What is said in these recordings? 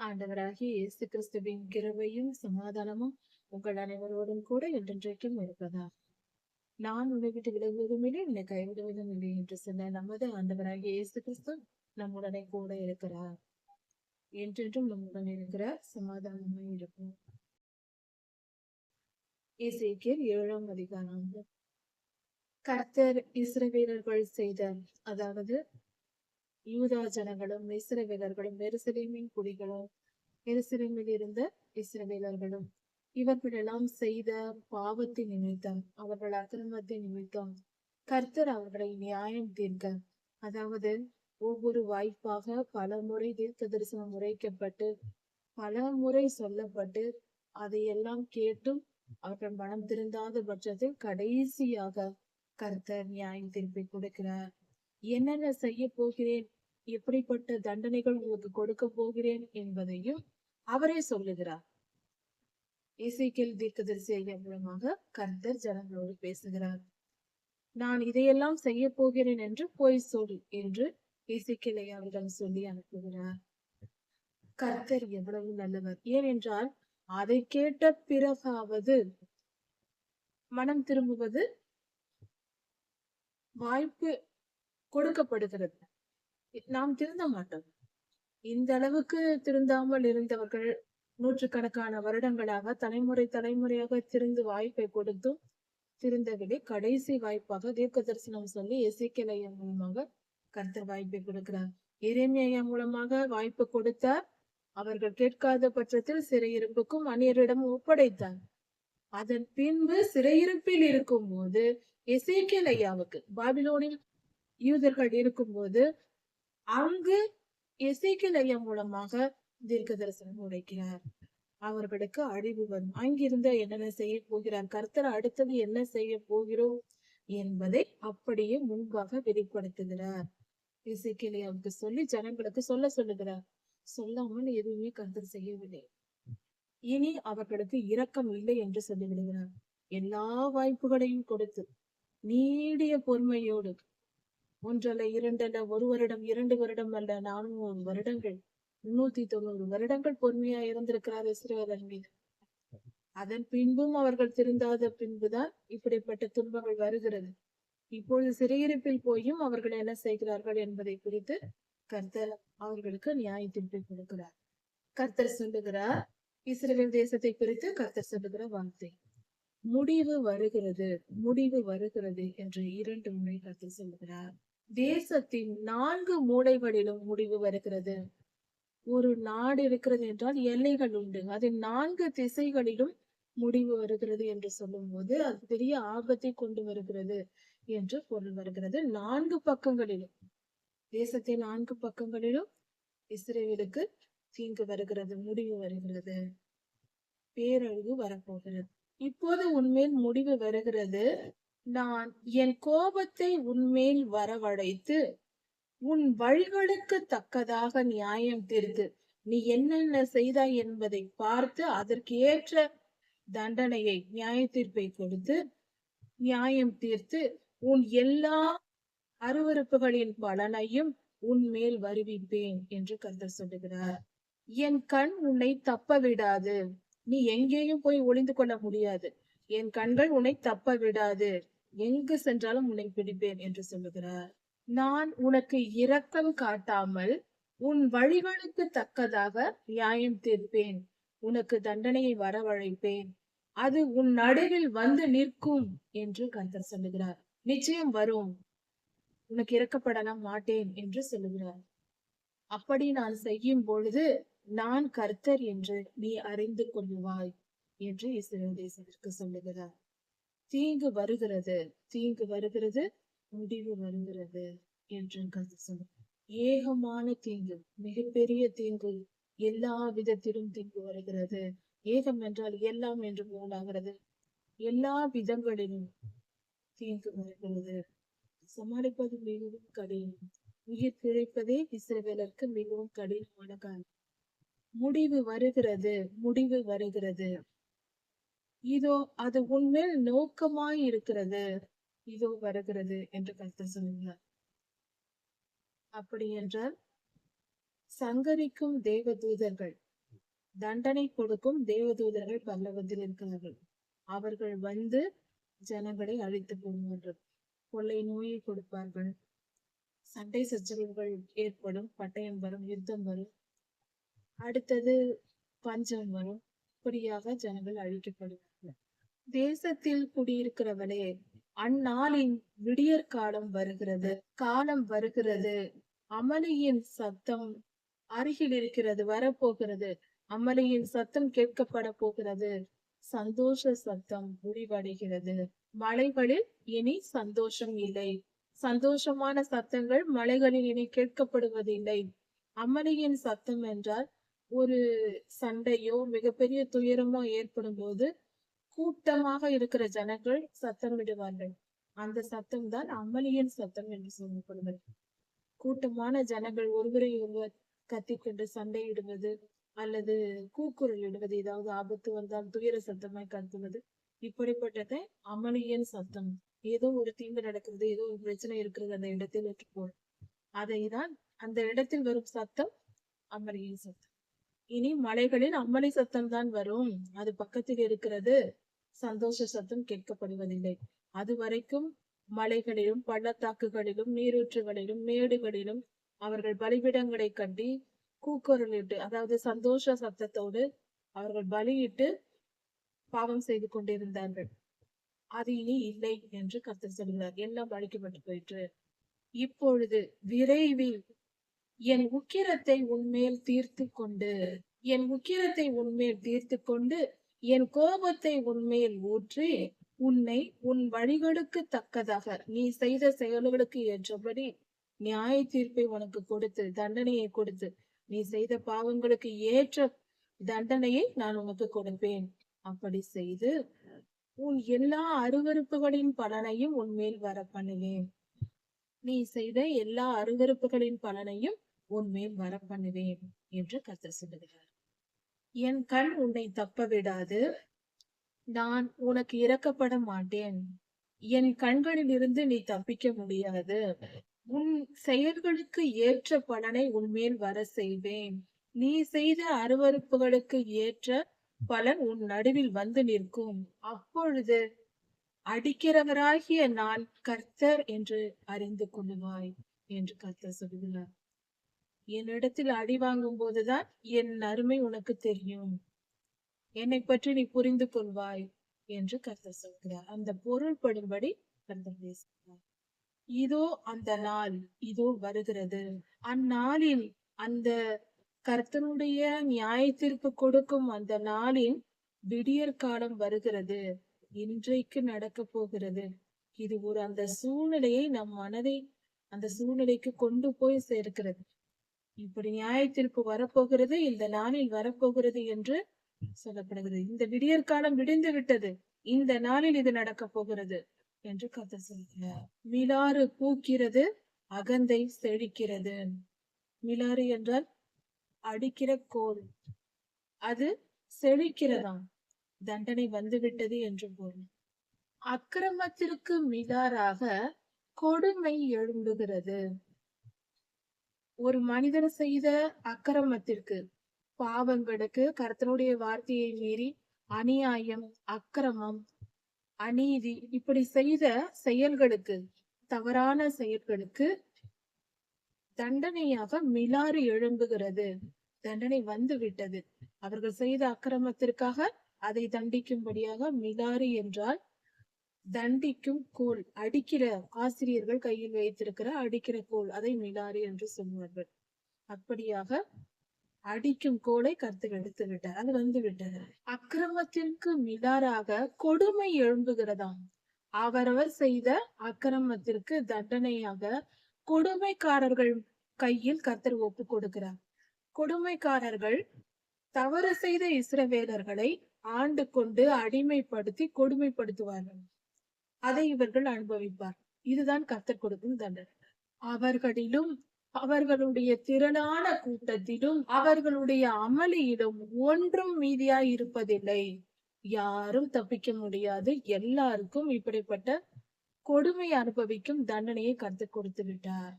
ஆண்டவராகிய இயேசு கிறிஸ்துவின் கிருபையும் சமாதானமும் உங்கள் அனைவரோடும் கூட என்றென்றைக்கும் இருப்பதா. நான் உன்னை விட்டு விலகுவதும் இல்லை, உன்னை கைவிடுவதும் இல்லை என்று சொன்ன நமது ஆண்டவராகிய இயேசு கிறிஸ்து நம்முடனே கூட இருக்கிறார். என்றென்றும் நம்முடன் இருக்கிறார். சமாதானமாய் இருக்கும். எசேக்கியேல் 7ஆம் அதிகாரம். கர்த்தர் இஸ்ரவேலர்கள் செய்த, அதாவது யூதா ஜனங்களும் இஸ்ரவேலர்களும் எருசலேமின் குடிகளும் எருசலேமில் இருந்த இஸ்ரவேலர்களும் இவர்களெல்லாம் செய்த பாவத்தின் நிமித்தம், அவர்கள் அக்கிரமத்தின் நிமித்தம் கர்த்தர் அவர்களை நியாயம் தீர்க்க, அதாவது ஒவ்வொரு வாய்ப்பாக பல முறை தீர்க்க தரிசனம் உரைக்கப்பட்டு பல முறை சொல்லப்பட்டு அதையெல்லாம் கேட்டும் அவர்கள் மனம் திருந்தாத பட்சத்தில் கடைசியாக கர்த்தர் நியாயம் தீர்ப்பை கொடுக்கிறார். என்னென்ன செய்ய போகிறேன், எப்படிப்பட்ட தண்டனைகள் உங்களுக்கு கொடுக்க போகிறேன் என்பதையும் அவரே சொல்லுகிறார். எசேக்கியேல் தீர்க்கதரிசி மூலமாக கர்த்தர் ஜனங்களோடு பேசுகிறார். நான் இதையெல்லாம் செய்ய போகிறேன் என்று போய் சொல் என்று எசேக்கியேல் ஐயாவிடம் சொல்லி அனுப்புகிறார். கர்த்தர் எவ்வளவு நல்லவர்! ஏனென்றால் அதை கேட்ட பிறகாவது மனம் திரும்புவது வாய்ப்பு கொடுக்கப்படுகிறது. நாம் திருந்த மாட்டோம். இந்த அளவுக்கு திருந்தாமல் இருந்தவர்கள் நூற்றுக்கணக்கான வருடங்களாக தலைமுறையாக திருந்து வாய்ப்பை கொடுத்தும் திருந்தவில்லை. கடைசி வாய்ப்பாக தீர்க்க தரிசனம் சொல்லி எசேக்கியேல் ஐயா மூலமாக கர்த்தர் வாய்ப்பை கொடுக்கிறார். எரேமியா ஐயா மூலமாக வாய்ப்பு கொடுத்தார். அவர்கள் கேட்காத பட்சத்தில் சிறையிருப்புக்கும் அந்நியரிடம் ஒப்படைத்தார். அதன் பின்பு சிறையிருப்பில் இருக்கும் போது எசேக்கியேல் ஐயாவுக்கு பாபிலோனில் யூதர்கள் இருக்கும் போது அங்கு எசேக்கியேல் ஐயா மூலமாக தீர்க்க தரிசனம் உரைக்கிறார். அவர்களுக்கு அழிவு வரும். அங்கிருந்த என்னென்ன செய்ய போகிறார், கர்த்தர் அடுத்தது என்ன செய்ய போகிறோம் என்பதை அப்படியே முன்பாக வெளிப்படுத்துகிறார். எசேக்கியேல் ஐயாவுக்கு சொல்லி ஜனங்களுக்கு சொல்லுகிறார். சொல்லாமல் எதுவுமே கர்த்தர் செய்யவில்லை. இனி அவர்களுக்கு இரக்கம் இல்லை என்று சொல்லிவிடுகிறார். எல்லா வாய்ப்புகளையும் கொடுத்து நீடிய பொறுமையோடு, ஒன்றல்ல இரண்டல்ல, 1 வருடம் 2 வருடம் அல்ல, 400 வருடங்கள் 390 வருடங்கள் பொறுமையா இருந்திருக்கிறார் இஸ்ரவேலர் மீது. அதன் பின்பும் அவர்கள் திருந்தாத பின்புதான் இப்படிப்பட்ட துன்பங்கள் வருகிறது. இப்பொழுது சிறையிருப்பில் போயும் அவர்கள் என்ன செய்கிறார்கள் என்பதை குறித்து கர்த்தர் அவர்களுக்கு நியாய தீர்ப்பை கொடுக்கிறார். கர்த்தர் சொல்லுகிறார், இஸ்ரவேல் தேசத்தை குறித்து கர்த்தர் சொல்லுகிற வார்த்தை, முடிவு வருகிறது, முடிவு வருகிறது என்று 2 முறை கர்த்தர் சொல்லுகிறார். தேசத்தின் 4 மூலைகளிலும் முடிவு வருகிறது. ஒரு நாடு இருக்கிறது என்றால் எல்லைகள் உண்டு. அதில் 4 திசைகளிலும் முடிவு வருகிறது என்று சொல்லும் போது அது பெரிய ஆபத்தை கொண்டு வருகிறது என்று பொருள் வருகிறது. 4 பக்கங்களிலும், தேசத்தின் 4 பக்கங்களிலும் இஸ்ரவேலுக்கு தீங்கு வருகிறது, முடிவு வருகிறது, பேரழிவு வரப்போகிறது. இப்போது உன்மேல் முடிவு வருகிறது. நான் என் கோபத்தை உன்மேல் வரவழைத்து உன் வழிகளுக்கு தக்கதாக நியாயம் தீர்த்து, நீ என்னென்ன செய்தாய் என்பதை பார்த்து அதற்கு ஏற்ற தண்டனையை, நியாய தீர்ப்பை கொடுத்து நியாயம் தீர்த்து உன் எல்லா அருவருப்புகளின் பலனையும் உன் மேல் வருவிப்பேன் என்று கர்த்தர் சொல்லுகிறார். என் கண் உன்னை தப்ப விடாது. நீ எங்கேயும் போய் ஒளிந்து கொள்ள முடியாது. என் கண்கள் உன்னை தப்ப விடாது. எங்கு சென்றாலும் உன்னை பிடிப்பேன் என்று சொல்லுகிறார். நான் உனக்கு இரக்கம் காட்டாமல் உன் வழிகளுக்கு தக்கதாக நியாயம் தீர்ப்பேன். உனக்கு தண்டனையை வரவழைப்பேன். அது உன் நடுவில் வந்து நிற்கும் என்று கர்த்தர் சொல்லுகிறார். நிச்சயம் வரும். உனக்கு இறக்கப்படலாம் மாட்டேன் என்று சொல்லுகிறார். அப்படி நான் செய்யும் பொழுது நான் கர்த்தர் என்று நீ அறிந்து கொள்ளுவாய் என்று இஸ்ரவேல் தேசத்திற்கு சொல்லுகிறார். தீங்கு வருகிறது, தீங்கு வருகிறது, முடிவு வருகிறது என்று கர்த்தர் சொல்லுகிறார். ஏகமான தீங்கு, மிகப்பெரிய தீங்கு, எல்லா விதத்திலும் தீங்கு வருகிறது. ஏகம் என்றால் எல்லாம் என்று போலாகிறது. எல்லா விதங்களிலும் தீங்கு வருகிறது. சமாளிப்பது மிகவும் கடினம். உயிர் பிழைப்பதே இஸ்ரவேலருக்கு மிகவும் கடினமான காலம். முடிவு வருகிறது, முடிவு வருகிறது. இதோ அது உன்மேல் நோக்கமாய் இருக்கிறது, இதோ வருகிறது என்று கர்த்தர் சொல்லுகிறார். அப்படி என்றால் சங்கரிக்கும் தேவ தூதர்கள் தண்டனை கொடுக்கும் தேவதூதர்கள் பரலோகத்தில் இருக்கிறார்கள். அவர்கள் வந்து ஜனங்களை அழித்து போவார்கள். கொள்ளை நோயை கொடுப்பார்கள். சண்டை சச்சரவுகள் ஏற்படும். பட்டயம் வரும், யுத்தம் வரும். அடுத்தது பஞ்சம் வரும். இப்படியாக ஜனங்கள் அழிக்கப்படுவார்கள். தேசத்தில் குடியிருக்கிறவளே, அந்நாளின் விடியற் காலம் வருகிறது, காலம் வருகிறது. அமளியின் சத்தம் அருகில் இருக்கிறது, வரப்போகிறது. அமளியின் சத்தம் கேட்கப்பட போகிறது. சந்தோஷ சத்தம் முடிவடைகிறது. மலைகளில் இனி சந்தோஷம் இல்லை. சந்தோஷமான சத்தங்கள் மலைகளில் இனி கேட்கப்படுவதில்லை. அமளியின் சத்தம் என்றால் ஒரு சண்டையோ மிகப்பெரிய துயரமோ ஏற்படும் போது கூட்டமாக இருக்கிற ஜனங்கள் சத்தமிடுவார்கள். அந்த சத்தம் தான் அமளியின் சத்தம் என்று சொல்லப்படுவது. கூட்டமான ஜனங்கள் ஒருவரை ஒருவர் கத்திக்கொண்டு சண்டையிடுவது அல்லது கூக்குரல் இடுவது, ஏதாவது ஆபத்து வந்தால் துயர சத்தமாய் கத்துவது, இப்படிப்பட்டதை அமளியின் சத்தம். ஏதோ ஒரு தீங்கு நடக்கிறது, ஏதோ ஒரு பிரச்சனை இருக்கிறது அந்த இடத்தில் என்று போல் அதைதான் அந்த இடத்தில் வரும் சத்தம் அமளியின் சத்தம். இனி மலைகளில் அமளி சத்தம் தான் வரும். அது பக்கத்தில் இருக்கிறது. சந்தோஷ சத்தம் கேட்கப்படுவதில்லை. அது வரைக்கும் மலைகளிலும் பள்ளத்தாக்குகளிலும் நீரூற்றுகளிலும் மேடுகளிலும் அவர்கள் பலிபிடங்களை கட்டி கூக்குரலிட்டு, அதாவது சந்தோஷ சத்தத்தோடு அவர்கள் பலியிட்டு பாவம் செய்து கொண்டிருந்தார்கள். அது இனி இல்லை என்று கர்த்தர் சொல்கிறார். எல்லாம் அழிக்கப்பட்டு போயிற்று. இப்பொழுது விரைவில் என் உக்கிரத்தை உன்மேல் தீர்த்து கொண்டு என் உக்கிரத்தை உன்மேல் தீர்த்து கொண்டு என் கோபத்தை உன்மேல் ஊற்றி உன்னை உன் வழிகளுக்கு தக்கதாக நீ செய்த செயல்களுக்கு ஏற்றபடி நியாய தீர்ப்பை உனக்கு கொடுத்து, தண்டனையை கொடுத்து, நீ செய்த பாவங்களுக்கு ஏற்ற தண்டனையை நான் உனக்கு கொடுப்பேன். அப்படி செய்து உன் எல்லா அருவருப்புகளின் பலனையும் உன்மேல் வர பண்ணுவேன். நீ செய்த எல்லா அருவருப்புகளின் பலனையும் உன்மேல் வர பண்ணுவேன் என்று கர்த்தர் சொல்லுகிறார். என் கண் உன்னை தப்ப விடாது. நான் உனக்கு இரக்கப்பட மாட்டேன். என் கண்களில் இருந்து நீ தப்பிக்க முடியாது. உன் செயல்களுக்கு ஏற்ற பலனை உன்மேல் வர செய்வேன். நீ செய்த அருவருப்புகளுக்கு ஏற்ற பலன் உன் நடுவில் வந்து நிற்கும். அப்பொழுது அடிக்கிறவராகிய நான் கர்த்தர் என்று அறிந்து கொள்ளுவாய் என்று கர்த்தர் சொல்கிறார். என்னிடத்தில் அடி வாங்கும் போதுதான் என் அருமை உனக்கு தெரியும். என்னை பற்றி நீ புரிந்து கொள்வாய் என்று கர்த்தர் சொல்கிறார். அந்த பொருள்படும்படி கர்த்தர் பேசுகிறார். இதோ அந்த நாள் இதோ வருகிறது. அந்நாளில் அந்த கர்த்தனுடைய நியாய தீர்ப்பு கொடுக்கும் அந்த நாளின் விடியற் காலம் வருகிறது. இன்றைக்கு நடக்க போகிறது. இது ஒரு அந்த சூழ்நிலையை நம் மனதை அந்த சூழ்நிலைக்கு கொண்டு போய் சேர்க்கிறது. இப்படி நியாய தீர்ப்பு வரப்போகிறது, இந்த நாளில் வரப்போகிறது என்று சொல்லப்படுகிறது. இந்த விடியற் காலம் விடிந்து விட்டது, இந்த நாளில் இது நடக்க போகிறது என்று கர்த்தர் சொல்கிறார். மிலாறு பூக்கிறது, அகந்தை செழிக்கிறது. மிலாறு என்றால் அடிக்கிற கோல், அது செழிக்கிறதாம். தண்டனை வந்துவிட்டது என்று பொருள். அக்கிரமத்திற்கு மிலாறாக கொடுமை எழும்புகிறது. ஒரு மனிதர் செய்த அக்கிரமத்திற்கு, பாவங்களுக்கு, கர்த்தருடைய வார்த்தையை மீறி அநியாயம், அக்கிரமம், அநீதி இப்படி செய்த செயல்களுக்கு, தவறான செயல்களுக்கு தண்டனையாக மிலாறு எழும்புகிறது. தண்டனை வந்து விட்டது. அவர்கள் செய்த அக்கிரமத்திற்காக அதை தண்டிக்கும்படியாக மிலாறு என்றால் தண்டிக்கும் கோல், அடிக்கிற ஆசிரியர்கள் கையில் வைத்திருக்கிற அடிக்கிற கோல், அதை மிலாறு என்று சொல்வார்கள். அப்படியாக அடிக்கும் கோலை கர்த்தர் எடுத்து விட்டார். அது வந்து விட்டது. அக்கிரமத்திற்கு மிலாறாக கொடுமை எழும்புகிறதாம். அவரவர் செய்த அக்கிரமத்திற்கு தண்டனையாக கொடுமைக்காரர்கள் கையில் கர்த்தர் ஒப்பு கொடுக்கிறார். கொடுமைக்காரர்கள் தவறு செய்த இஸ்ரவேலர்களை ஆண்டு கொண்டு அடிமைப்படுத்தி கொடுமைப்படுத்துவார்கள். அதை இவர்கள் அனுபவிப்பார். இதுதான் கர்த்தர் கொடுக்கும் தண்டனை. அவர்களிலும் அவர்களுடைய திரளான கூட்டத்திலும் அவர்களுடைய அமளியிலும் ஒன்றும் மீதியாய் இருப்பதில்லை. யாரும் தப்பிக்க முடியாது. எல்லாருக்கும் இப்படிப்பட்ட கொடுமை அனுபவிக்கும் தண்டனையை கர்த்தர் கொடுத்து விட்டார்.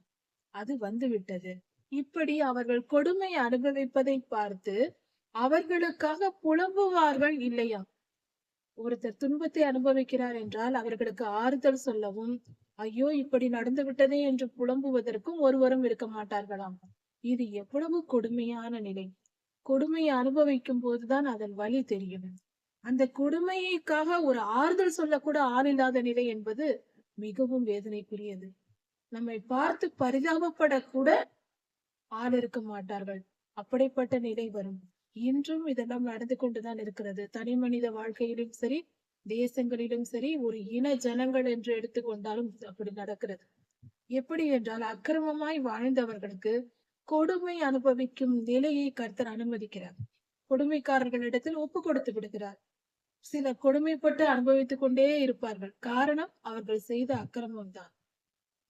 அது வந்து விட்டது. இப்படி அவர்கள் கொடுமை அனுபவிப்பதை பார்த்து அவர்களுக்காக புலம்புவார்கள் இல்லையா? ஒருத்தர் துன்பத்தை அனுபவிக்கிறார் என்றால் அவர்களுக்கு ஆறுதல் சொல்லவும், ஐயோ இப்படி நடந்து விட்டதே என்று புலம்புவதற்கும் ஒருவரும் இருக்க மாட்டார்களாம். இது எவ்வளவு கொடுமையான நிலை! கொடுமையை அனுபவிக்கும் போதுதான் அதன் வலி தெரியும். அந்த கொடுமைக்காக ஒரு ஆறுதல் சொல்லக்கூட ஆள் இல்லாத நிலை என்பது மிகவும் வேதனைக்குரியது. நம்மை பார்த்து பரிதாபப்படக்கூட ஆள் இருக்க மாட்டார்கள். அப்படிப்பட்ட நிலை வரும். இன்றும் இதெல்லாம் நடந்து கொண்டுதான் இருக்கிறது. தனி மனித வாழ்க்கையிலும் சரி, தேசங்களிலும் சரி, ஒரு இன ஜனங்கள் என்று எடுத்துக்கொண்டாலும் அப்படி நடக்கிறது. எப்படி என்றால் அக்கிரமமாய் வாழ்ந்தவர்களுக்கு கொடுமை அனுபவிக்கும் நிலையை கர்த்தர் அனுமதிக்கிறார். கொடுமைக்காரர்களிடத்தில் ஒப்பு கொடுத்து விடுகிறார். சிலர் கொடுமைப்பட்டு அனுபவித்துக் கொண்டே இருப்பார்கள். காரணம் அவர்கள் செய்த அக்கிரமம் தான்.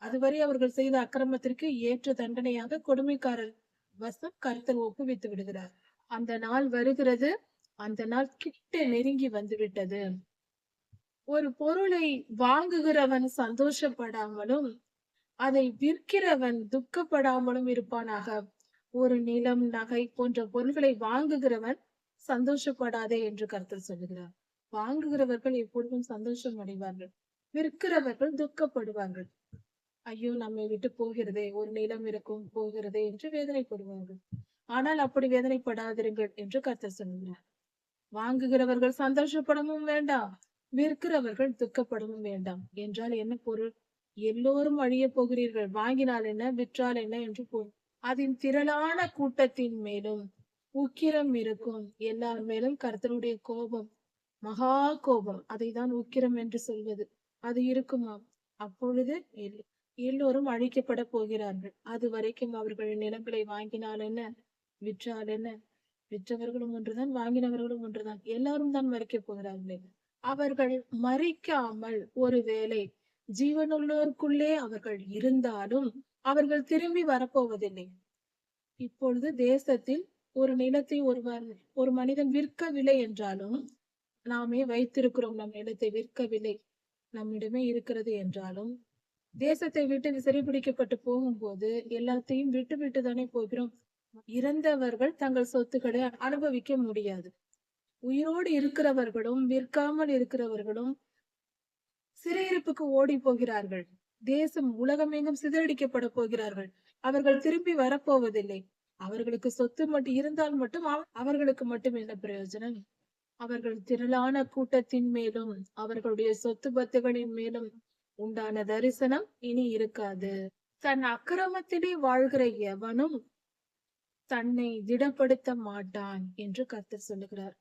அதுவரை அவர்கள் செய்த அக்கிரமத்திற்கு ஏற்ற தண்டனையாக கொடுமைக்காரர் வசம் கர்த்தர் ஒப்புவித்து விடுகிறார். அந்த நாள் வருகிறது. அந்த நாள் கிட்ட நெருங்கி வந்து விட்டது. ஒரு பொருளை வாங்குகிறவன் சந்தோஷப்படாமலும் அதை விற்கிறவன் துக்கப்படாமலும் இருப்பானாக. ஒரு நிலம், நகை போன்ற பொருள்களை வாங்குகிறவன் சந்தோஷப்படாதே என்று கர்த்தர் சொல்லுகிறார். வாங்குகிறவர்கள் எப்பொழுதும் சந்தோஷம் அடைவார்கள், விற்கிறவர்கள் துக்கப்படுவார்கள். ஐயோ நம்மை விட்டு போகிறதே, ஒரு நிலம் இருக்கும் போகிறதே என்று வேதனைப்படுவார்கள். ஆனால் அப்படி வேதனைப்படாதிருங்கள் என்று கர்த்தர் சொல்லுகிறார். வாங்குகிறவர்கள் சந்தோஷப்படவும் வேண்டாம், விற்கிறவர்கள் துக்கப்படவும் வேண்டாம் என்றால் என்ன பொருள்? எல்லோரும் அழிய போகிறீர்கள். வாங்கினால் என்ன, விற்றால் என்ன என்று பொருள். அதன் திரளான கூட்டத்தின் மேலும் உக்கிரம் இருக்கும். எல்லார் மேலும் கர்த்தருடைய கோபம், மகா கோபம், அதை தான் உக்கிரம் என்று சொல்வது. அது இருக்குமாம். அப்பொழுது எல்லோரும் அழிக்கப்பட போகிறார்கள். அது வரைக்கும் அவர்கள் நிலங்களை வாங்கினால் என்ன, விற்றால் என்ன? விற்றவர்களும் ஒன்றுதான், வாங்கினவர்களும் ஒன்றுதான். எல்லாரும் தான் மறிக்கப் போகிறார்களே. அவர்கள் மறிக்காமல் ஒருவேளை ஜீவனுள்ளோருக்குள்ளே அவர்கள் இருந்தாலும் அவர்கள் திரும்பி வரப்போவதில்லை. இப்பொழுது தேசத்தில் ஒரு நிலத்தை ஒரு மனிதன் விற்கவில்லை என்றாலும், நாமே வைத்திருக்கிறோம், நம் நிலத்தை விற்கவில்லை, நம்மிடமே இருக்கிறது என்றாலும், தேசத்தை விட்டு சிறைபிடிக்கப்பட்டு போகும்போது எல்லாத்தையும் விட்டு விட்டு தானே போகிறோம். இறந்தவர்கள் தங்கள் சொத்துக்களை அனுபவிக்க முடியாது. உயிரோடு இருக்கிறவர்களும் விற்காமல் இருக்கிறவர்களும் சிறையிருப்புக்கு ஓடி போகிறார்கள். தேசம் உலகமெங்கும் சிதறடிக்கப்பட போகிறார்கள். அவர்கள் திரும்பி வரப்போவதில்லை. அவர்களுக்கு சொத்து மட்டும் இருந்தால் மட்டும் அவர்களுக்கு மட்டும் என்ன பிரயோஜனம்? அவர்கள் திரளான கூட்டத்தின் மேலும் அவர்களுடைய சொத்து பத்துகளின் மேலும் உண்டான தரிசனம் இனி இருக்காது. தன் அக்கிரமத்திலே வாழ்கிற எவனும் தன்னை திடப்படுத்த மாட்டான் என்று கர்த்தர் சொல்லுகிறார்.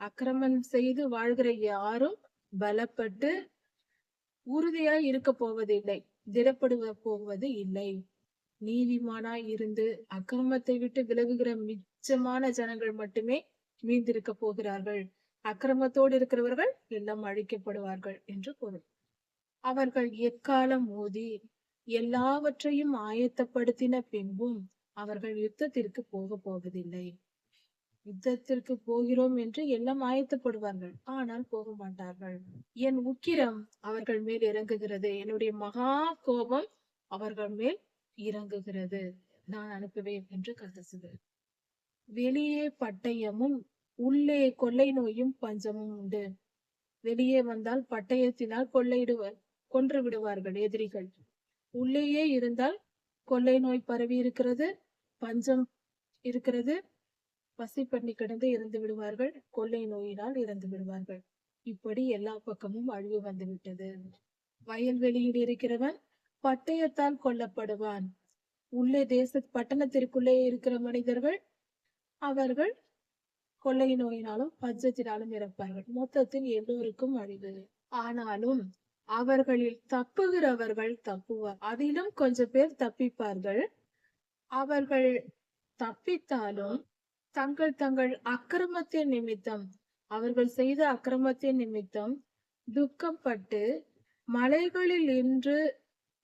அக்கிரமம் செய்து வாழ்கிற யாரும் பலப்பட்டு உறுதியாய் இருக்க போவதில்லை, திடப்படுவ போவது இல்லை. நீதிமானாய் இருந்து அக்கிரமத்தை விட்டு விலகுகிற மிச்சமான ஜனங்கள் மட்டுமே மீந்திருக்க போகிறார்கள். அக்கிரமத்தோடு இருக்கிறவர்கள் எல்லாம் அழிக்கப்படுவார்கள் என்று பொருள். அவர்கள் எக்காலம் ஊதி எல்லாவற்றையும் ஆயத்தப்படுத்தின பின்பும் அவர்கள் யுத்தத்திற்கு போவதில்லை. யுத்தத்திற்கு போகிறோம் என்று எல்லாம் ஆயத்தப்படுவார்கள், ஆனால் போக மாட்டார்கள். என் உக்கிரம் அவர்கள் மேல் இறங்குகிறது, என்னுடைய மகா கோபம் அவர்கள் மேல் இறங்குகிறது, நான் அனுப்புவேன் என்று கர்த்தர். வெளியே பட்டயமும் உள்ளே கொள்ளை நோயும் பஞ்சமும் உண்டு. வெளியே வந்தால் பட்டயத்தினால் கொன்று விடுவார்கள் எதிரிகள். உள்ளேயே இருந்தால் கொள்ளை நோய் பரவி இருக்கிறது, பஞ்சம் இருக்கிறது, பசி பண்ணி கிடந்து இறந்து விடுவார்கள், கொள்ளை நோயினால் இறந்து விடுவார்கள். இப்படி எல்லா பக்கமும் அழிவு வந்து விட்டது. வயல்வெளியில் இருக்கிறவன் பட்டயத்தால் கொல்லப்படுவான். உள்ளே பட்டணத்திற்குள்ளே இருக்கிற மனிதர்கள் அவர்கள் கொள்ளை நோயினாலும் பஞ்சத்தினாலும் இறப்பார்கள். மொத்தத்தில் எல்லோருக்கும் அழிவு. ஆனாலும் அவர்களில் தப்புகிறவர்கள் தப்புவார். அதிலும் கொஞ்சம் பேர் தப்பிப்பார்கள். அவர்கள் தப்பித்தாலும் தங்கள் அக்கிரமத்தின் நிமித்தம், அவர்கள் செய்த அக்கிரமத்தின் நிமித்தம் துக்கப்பட்டு மலைகளில் நின்று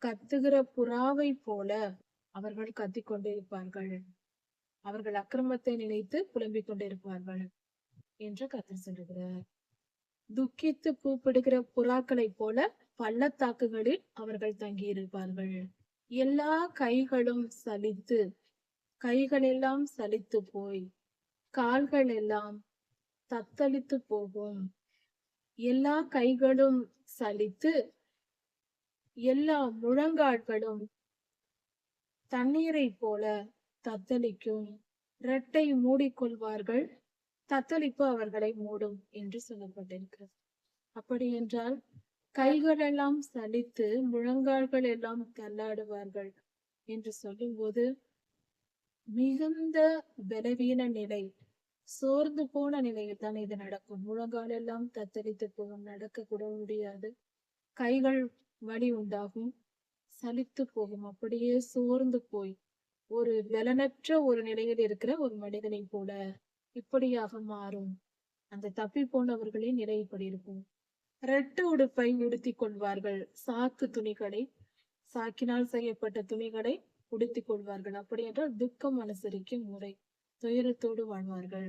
கத்துகிற புறாவை போல அவர்கள் கத்திக் கொண்டிருப்பார்கள். அவர்கள் அக்கிரமத்தை நினைத்து புலம்பிக் கொண்டிருப்பார்கள் என்று கர்த்தர் சொல்லுகிறார். துக்கித்து கூப்பிடுகிற புறாக்களை போல பள்ளத்தாக்குகளில் அவர்கள் தங்கியிருப்பார்கள். எல்லா கைகளும் சலித்து, கைகளெல்லாம் சலித்து போய் கால்கள் எல்லாம் தத்தளித்து போகும். எல்லா கைகளும் சலித்து எல்லா முழங்கால்களும் தண்ணீரைப் போல தத்தளிக்கும். இரட்டை மூடிக்கொள்வார்கள், தத்தளிப்பு அவர்களை மூடும் என்று சொல்லப்பட்டிருக்கிறது. அப்படி என்றால் கைகளெல்லாம் சலித்து முழங்கால்கள் எல்லாம் தள்ளாடுவார்கள் என்று சொல்லும்போது மிகுந்த பலவீன நிலை, சோர்ந்து போன நிலையில் தான் இது நடக்கும். முழங்கால் எல்லாம் தத்தளித்து போகும், நடக்க கூட முடியாது. கைகள் வலி உண்டாகும், சலித்து போகும், அப்படியே சோர்ந்து போய் ஒரு பலனற்ற ஒரு நிலையில் இருக்கிற ஒரு மனிதனை போல இப்படியாக மாறும். அந்த தப்பி போனவர்களின் நிலை இப்படி இருக்கும். ரெட்டு உடுப்பை உடுத்திக் கொள்வார்கள், சாக்கு துணிகளை, சாக்கினால் செய்யப்பட்ட துணிகளை உடுத்திக் கொள்வார்கள். அப்படி என்றால் துக்கம் அனுசரிக்கும் முறை, துயரத்தோடு வாழ்வார்கள்.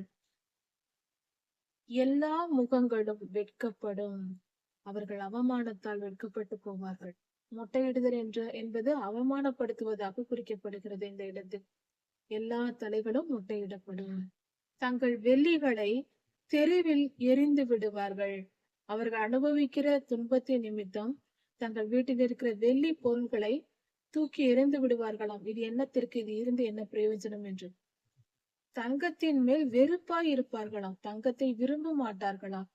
எல்லா முகங்களும் வெட்கப்படும், அவர்கள் அவமானத்தால் வெட்கப்பட்டு போவார்கள். மொட்டையிடுதல் என்பது அவமானப்படுத்துவதாக குறிக்கப்படுகிறது இந்த இடத்தில். எல்லா தலைகளும் மொட்டையிடப்படும். தங்கள் வெள்ளிகளை தெருவில் எரிந்து விடுவார்கள். அவர்கள் அனுபவிக்கிற துன்பத்தின் நிமித்தம் தங்கள் வீட்டில் இருக்கிற வெள்ளி பொருள்களை தூக்கி எறிந்து விடுவார்களாம். இது என்னத்திற்கு, இது இருந்து என்ன பிரயோஜனம் என்று. தங்கத்தின் மேல் வெறுப்பாய் இருப்பார்களாம், தங்கத்தை விரும்ப மாட்டார்களாம்.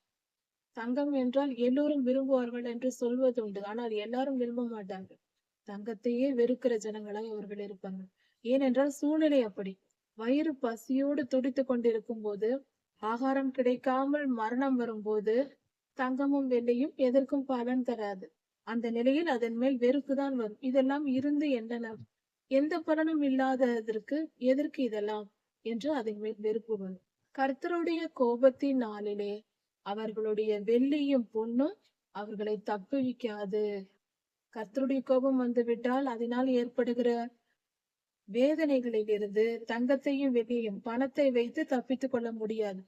தங்கம் என்றால் எல்லோரும் விரும்புவார்கள் என்று சொல்வது உண்டு, ஆனால் எல்லாரும் விரும்ப மாட்டார்கள். தங்கத்தையே வெறுக்கிற ஜனங்களாய் அவர்கள் இருப்பாங்க. ஏனென்றால் சூழ்நிலை அப்படி. வயிறு பசியோடு துடித்துக் கொண்டிருக்கும் போது, ஆகாரம் கிடைக்காமல் மரணம் வரும்போது தங்கமும் வெள்ளியும் எதற்கும் பலன் தராது. அந்த நிலையில் அதன் மேல் வெறுப்புதான் வரும். இதெல்லாம் இருந்து என்ன, எந்த பலனும் இல்லாததற்கு எதற்கு இதெல்லாம் என்று அதன் மேல் வெறுப்பு வரும். கர்த்தருடைய கோபத்தின் நாளிலே அவர்களுடைய வெள்ளியும் பொன்னும் அவர்களை தப்புவிக்காது. கர்த்தருடைய கோபம் வந்துவிட்டால் அதனால் ஏற்படுகிற வேதனைகளில் இருந்து தங்கத்தையும் வெள்ளியும், பணத்தை வைத்து தப்பித்துக் கொள்ள முடியாது.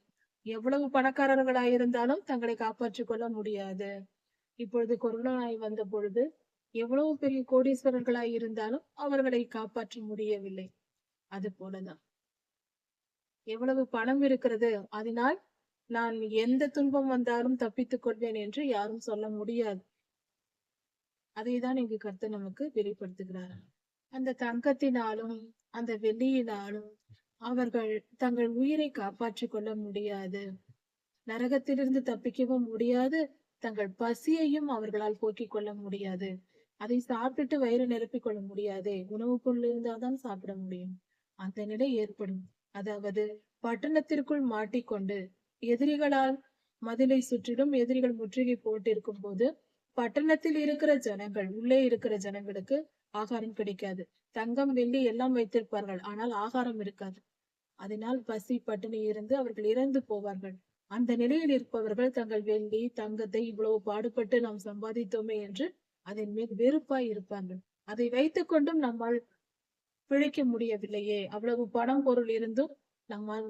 எவ்வளவு பணக்காரர்களாயிருந்தாலும் தங்களை காப்பாற்றிக் கொள்ள முடியாது. இப்பொழுது கொரோனா நோய் வந்த பொழுது எவ்வளவு பெரிய கோடீஸ்வரர்களாய் இருந்தாலும் அவர்களை காப்பாற்ற முடியவில்லை. அது போலதான் எவ்வளவு பணம் இருக்கிறது, அதனால் நான் எந்த துன்பம் வந்தாலும் தப்பித்துக் கொள்வேன் என்று யாரும் சொல்ல முடியாது. அதைதான் இங்கு கர்த்தர் நமக்கு வெளிப்படுத்துகிறார். அந்த தங்கத்தினாலும் அந்த வெள்ளியினாலும் அவர்கள் தங்கள் உயிரை காப்பாற்றிக் கொள்ள முடியாது. நரகத்திலிருந்து தப்பிக்கவும் முடியாது, தங்கள் பசியையும் அவர்களால் போக்கிக் கொள்ள முடியாது. அதை சாப்பிட்டு வயிறு நிரப்பிக் கொள்ள முடியாது. உணவுப் பொருள் இருந்தால்தான் சாப்பிட முடியும். அந்த நிலை ஏற்படும். அதாவது பட்டணத்திற்குள் மாட்டிக்கொண்டு எதிரிகளால் மதிலை சுற்றிலும் எதிரிகள் முற்றுகை போட்டிருக்கும் போது பட்டணத்தில் இருக்கிற ஜனங்கள், உள்ளே இருக்கிற ஜனங்களுக்கு ஆகாரம் கிடைக்காது. தங்கம் வெள்ளி எல்லாம் வைத்திருப்பார்கள், ஆனால் ஆகாரம் இருக்காது. அதனால் பசி பட்டினி இருந்து அவர்கள் இறந்து போவார்கள். அந்த நிலையில் இருப்பவர்கள் தங்கள் வெள்ளி தங்கத்தை இவ்வளவு பாடுபட்டு நாம் சம்பாதித்தோமே என்று அதன் மீது வெறுப்பாய் இருப்பார்கள். அதை வைத்துக் கொண்டும் நம்மால் பிழைக்க முடியவில்லையே, அவ்வளவு பணம் பொருள் இருந்தும் நம்மால்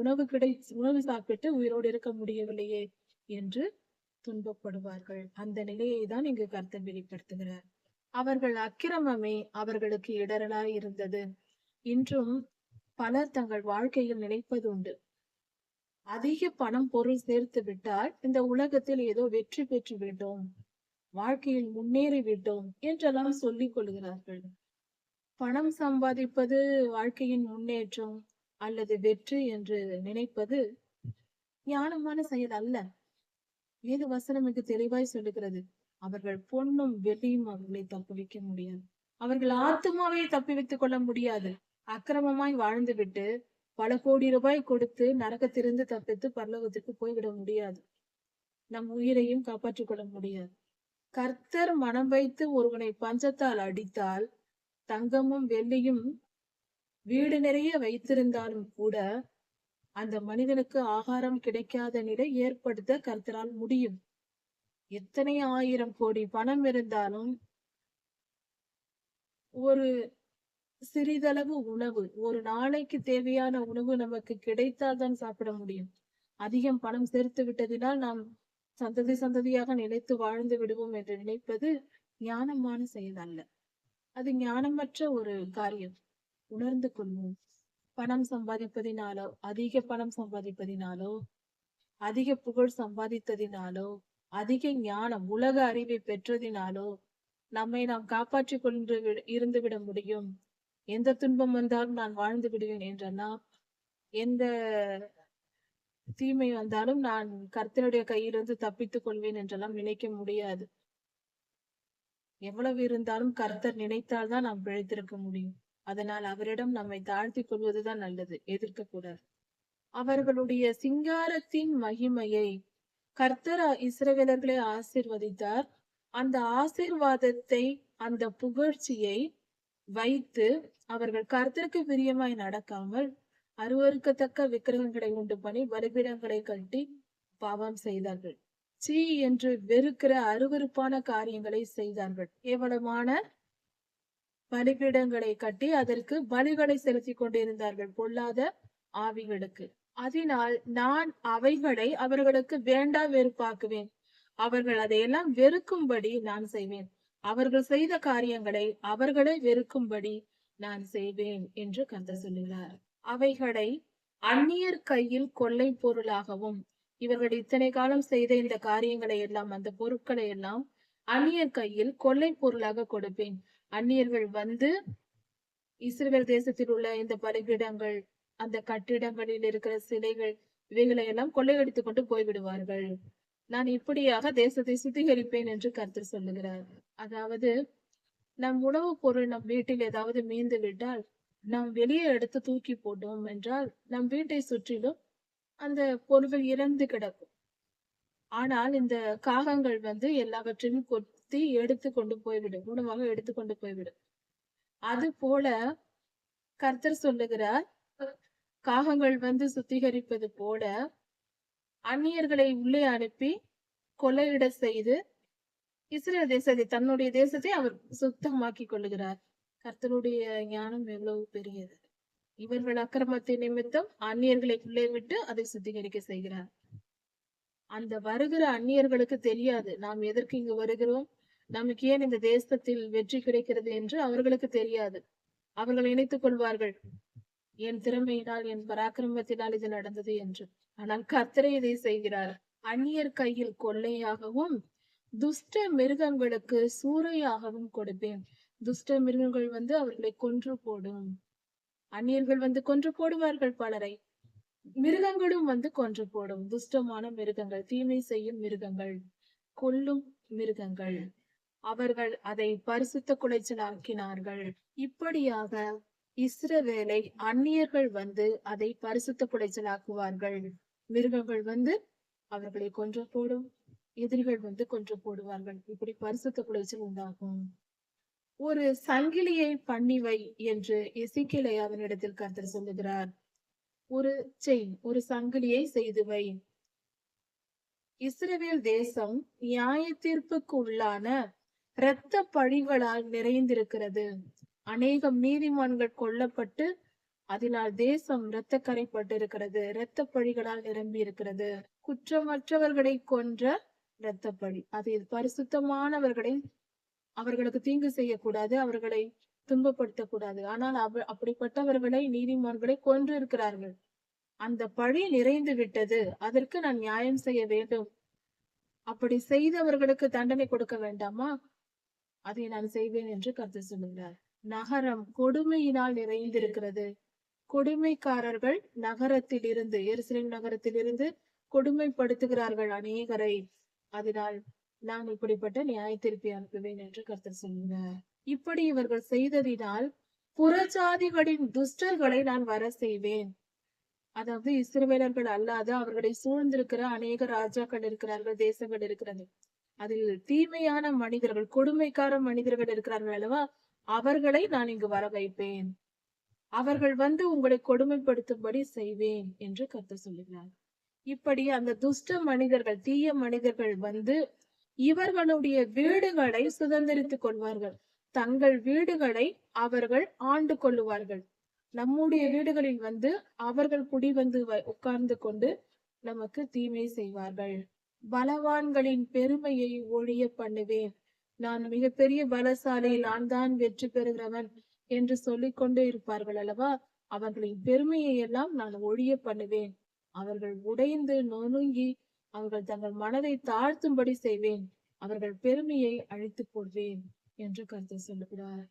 உணவு சாப்பிட்டு உயிரோடு இருக்க முடியவில்லையே என்று துன்பப்படுவார்கள். அந்த நிலையை தான் இங்கு கர்த்தர் வெளிப்படுத்துகிறார். அவர்கள் அக்கிரமமே அவர்களுக்கு இடரலாய் இருந்தது. இன்றும் பலர் தங்கள் வாழ்க்கையில் நினைப்பது உண்டு, அதிக பணம் பொருள் சேர்த்து விட்டால் இந்த உலகத்தில் ஏதோ வெற்றி பெற்று விட்டோம், வாழ்க்கையில் முன்னேறி விட்டோம் என்றெல்லாம் சொல்லிக் கொள்கிறார்கள். பணம் சம்பாதிப்பது வாழ்க்கையின் முன்னேற்றம் அல்லது வெற்றி என்று நினைப்பது ஞானமான செயல் அல்ல. வேத வசனம் மிக தெளிவாய் சொல்லுகிறது, அவர்கள் பொன்னும் வெள்ளியும் அவர்களை தப்புவிக்க முடியாது. அவர்கள் ஆத்துமாவை தப்பி வைத்துக் கொள்ள முடியாது. அக்கிரமமாய் வாழ்ந்துவிட்டு பல கோடி ரூபாய் கொடுத்து நரகத்திலிருந்து தப்பித்து பரலோகத்திற்கு போய்விட முடியாது. நம் உயிரையும் காப்பாற்றிக் கொள்ள முடியாது. கர்த்தர் மனம் வைத்து ஒருவனை பஞ்சத்தால் அடித்தால், தங்கமும் வெள்ளியும் வீடு நிறைய வைத்திருந்தாலும் கூட அந்த மனிதனுக்கு ஆகாரம் கிடைக்காத நிலை ஏற்படுத்த கர்த்தரால் முடியும். எத்தனை 1000 கோடி பணம் இருந்தாலும் ஒரு சிறிதளவு உணவு, ஒரு நாளைக்கு தேவையான உணவு நமக்கு கிடைத்தால் தான் சாப்பிட முடியும். அதிகம் பணம் சேர்த்து விட்டதினால் நாம் சந்ததி சந்ததியாக நிலைத்து வாழ்ந்து விடுவோம் என்று நினைப்பது ஞானமான செயல் அல்ல. அது ஞானமற்ற ஒரு காரியம். உணர்ந்து கொள்வோம். பணம் சம்பாதிப்பதினாலோ, அதிக பணம் சம்பாதிப்பதினாலோ, அதிக புகழ் சம்பாதித்ததினாலோ, அதிக ஞானம், உலக அறிவை பெற்றதினாலோ நம்மை நாம் காப்பாற்றிக் கொண்டு இருந்து விட முடியும். எந்த துன்பம் வந்தாலும் நான் வாழ்ந்து விடுவேன் என்ற நாம், எந்த தீமை வந்தாலும் நான் கர்த்தருடைய கையிலிருந்து தப்பித்துக் கொள்வேன் என்றெல்லாம் நினைக்க முடியாது. எவ்வளவு இருந்தாலும் கர்த்தர் நினைத்தால்தான் நாம் பிழைத்திருக்க முடியும். அதனால் அவரிடம் நம்மை தாழ்த்திக் கொள்வதுதான் நல்லது, எதிர்க்க கூடாது. அவர்களுடைய சிங்காரத்தின் மகிமையை கர்த்தர் இஸ்ரவேலர்களை ஆசீர்வதித்தார். அந்த ஆசீர்வாதத்தை, அந்த புகழ்ச்சியை வைத்து அவர்கள் கர்த்தருக்கு பிரியமாய் நடக்காமல் அருவருக்கத்தக்க விக்கிரகங்களை உண்டு பண்ணி பலிபீடங்களை கட்டி பாவம் செய்தார்கள். சீ என்று வெறுக்கிற அருவருப்பான காரியங்களை செய்தார்கள். கேவலமான பலிபீடங்களை கட்டி அதற்கு பலிகளை செலுத்திக் கொண்டிருந்தார்கள் பொல்லாத ஆவிகளுக்கு. அதனால் நான் அவைகளை அவர்களுக்கு வேண்டா வெறுப்பாக்குவேன். அவர்கள் அதையெல்லாம் வெறுக்கும்படி நான் செய்வேன். அவர்கள் செய்த காரியங்களை அவர்களை வெறுக்கும்படி நான் செய்வேன் என்று கர்த்தர் சொல்லுகிறார். அவைகளை அந்நியர் கையில் கொள்ளை பொருளாகவும், இவர்கள் இத்தனை காலம் செய்த இந்த காரியங்களை எல்லாம், அந்த பொருட்களை எல்லாம் அந்நியர் கையில் கொள்ளை பொருளாக கொடுப்பேன். அந்நியர்கள் வந்து இஸ்ரவேல் தேசத்தில் உள்ள இந்த பலிபீடங்கள், அந்த கட்டிடங்களில் இருக்கிற சிலைகள், இவைகளை எல்லாம் கொள்ளையடித்துக் கொண்டு போய்விடுவார்கள். நான் இப்படியாக தேசத்தை சுத்திகரிப்பேன் என்று கர்த்தர் சொல்லுகிறார். அதாவது நம் உணவு பொருள் நம் வீட்டில் ஏதாவது மீந்து விட்டால் நாம் வெளியே எடுத்து தூக்கி போட்டோம் என்றால் நம் வீட்டை சுற்றிலும் அந்த பொருள்கள் இறந்து கிடக்கும். ஆனால் இந்த காகங்கள் வந்து எல்லாவற்றையும் கொத்தி எடுத்து கொண்டு போய்விடும், உணவாக எடுத்து கொண்டு போய்விடும். அது போல கர்த்தர் சொல்லுகிறார், காகங்கள் வந்து சுத்திகரிப்பது போல அந்நியர்களை உள்ளே அனுப்பி கொள்ளையிட செய்து இஸ்ரேல் தேசத்தை, தன்னுடைய தேசத்தை அவர் சுத்தமாக்கி கொள்ளுகிறார். கர்த்தருடைய ஞானம் எவ்வளவு பெரியது. இவர்கள் அக்கிரமத்தை நிமித்தம் அந்நியர்களை உள்ளே விட்டு அதை சுத்திகரிக்க செய்கிறார். அந்த வருகிற அந்நியர்களுக்கு தெரியாது நாம் எதற்கு இங்கு வருகிறோம், நமக்கு ஏன் இந்த தேசத்தில் வெற்றி கிடைக்கிறது என்று அவர்களுக்கு தெரியாது. அவர்கள் நினைத்துக் கொள்வார்கள், என் திறமையினால், என் பராக்கிரமத்தினால் இது நடந்தது என்று. ஆனால் கர்த்தரே இதை செய்கிறார். அந்நியர் கையில் கொள்ளையாகவும் துஷ்ட மிருகங்களுக்கு சூறையாகவும் கொடுப்பேன். துஷ்ட மிருகங்கள் வந்து அவர்களை கொன்று போடும். அந்நியர்கள் வந்து கொன்று போடுவார்கள் பலரை, மிருகங்களும் வந்து கொன்று போடும். துஷ்டமான மிருகங்கள், தீமை செய்யும் மிருகங்கள், கொல்லும் மிருகங்கள், அவர்கள் அதை பரிசுத்த குலைச்சலாக்கினார்கள். இப்படியாக இஸ்ரவேலை அந்நியர்கள் வந்து அதை பரிசுத்த குலைச்சலாக்குவார்கள். மிருகங்கள் வந்து அவர்களை கொன்று போடும், எதிரிகள் வந்து கொன்று போடுவார்கள். இப்படி பரிசுத்த குலைச்சல் உண்டாகும். ஒரு சங்கிலியை பண்ணிவை என்று எசேக்கியேல் அவனிடத்தில் கர்த்தர் சொல்லுகிறார். ஒரு செயின், ஒரு சங்கிலியை செய்து வை. இஸ்ரவேல் தேசம் நியாய தீர்ப்புக்கு உள்ளான இரத்த பழிகளால் நிறைந்திருக்கிறது. அநேகம் நீதிமான்கள் கொல்லப்பட்டு அதனால் தேசம் இரத்த கரைப்பட்டிருக்கிறது. இரத்த பழிகளால் நிரம்பி இருக்கிறது. குற்றமற்றவர்களை கொன்ற இரத்த பழி. அதில் பரிசுத்தமானவர்களை, அவர்களுக்கு தீங்கு செய்யக்கூடாது, அவர்களை துன்பப்படுத்தக்கூடாது. ஆனால் அப்படிப்பட்டவர்களை, நீதிமான்களை கொன்று இருக்கிறார்கள். அந்த பழி நிறைந்து விட்டது, அதற்கு நான் நியாயம் செய்ய வேண்டும். அப்படி செய்தவர்களுக்கு தண்டனை கொடுக்க வேண்டாமா? அதை நான் செய்வேன் என்று கர்த்தர் சொல்லுகிறார். நகரம் கொடுமையினால் நிறைந்திருக்கிறது. கொடுமைக்காரர்கள் நகரத்தில் இருந்து, எருசலேம் நகரத்தில் இருந்து கொடுமைப்படுத்துகிறார்கள் அநேகரை. அதனால் நான் இப்படிப்பட்ட நியாய தீர்ப்பை அனுப்புவேன் என்று கர்த்தர் சொல்கிறார். இப்படி இவர்கள் செய்ததினால் புறஜாதிகளின் துஷ்டர்களை நான் வர செய்வேன். அதாவது இஸ்ரவேலர்கள் அல்லாத அவர்களை சூழ்ந்திருக்கிற அநேக ராஜாக்கள் இருக்கிறார்கள், தேசங்கள் இருக்கிறது. அதில் தீமையான மனிதர்கள், கொடுமைக்கார மனிதர்கள் இருக்கிறார்கள் அல்லவா, அவர்களை நான் இங்கு வர வைப்பேன். அவர்கள் வந்து உங்களை கொடுமைப்படுத்தும்படி செய்வேன் என்று கர்த்தர் சொல்லுகிறார். இப்படி அந்த துஷ்ட மனிதர்கள், தீய மனிதர்கள் வந்து இவர்களுடைய வீடுகளை சுதந்திரித்துக் கொள்வார்கள். தங்கள் வீடுகளை அவர்கள் ஆண்டு கொள்ளுவார்கள். நம்முடைய வீடுகளில் வந்து அவர்கள் குடி வந்து உட்கார்ந்து கொண்டு நமக்கு தீமை செய்வார்கள். பலவான்களின் பெருமையை ஒழிய பண்ணுவேன். நான் மிகப்பெரிய பலசாலி, நான் தான் வெற்றி பெறுகிறவன் என்று சொல்லிக் கொண்டு இருப்பார்கள் அல்லவா, அவர்களின் பெருமையை எல்லாம் நான் ஒழிய பண்ணுவேன். அவர்கள் உடைந்து நொறுங்கி அவர்கள் தங்கள் மனதை தாழ்த்தும்படி செய்வேன். அவர்கள் பெருமையை அழித்து போடுவேன் என்று கர்த்தர் சொல்லுகிறார்.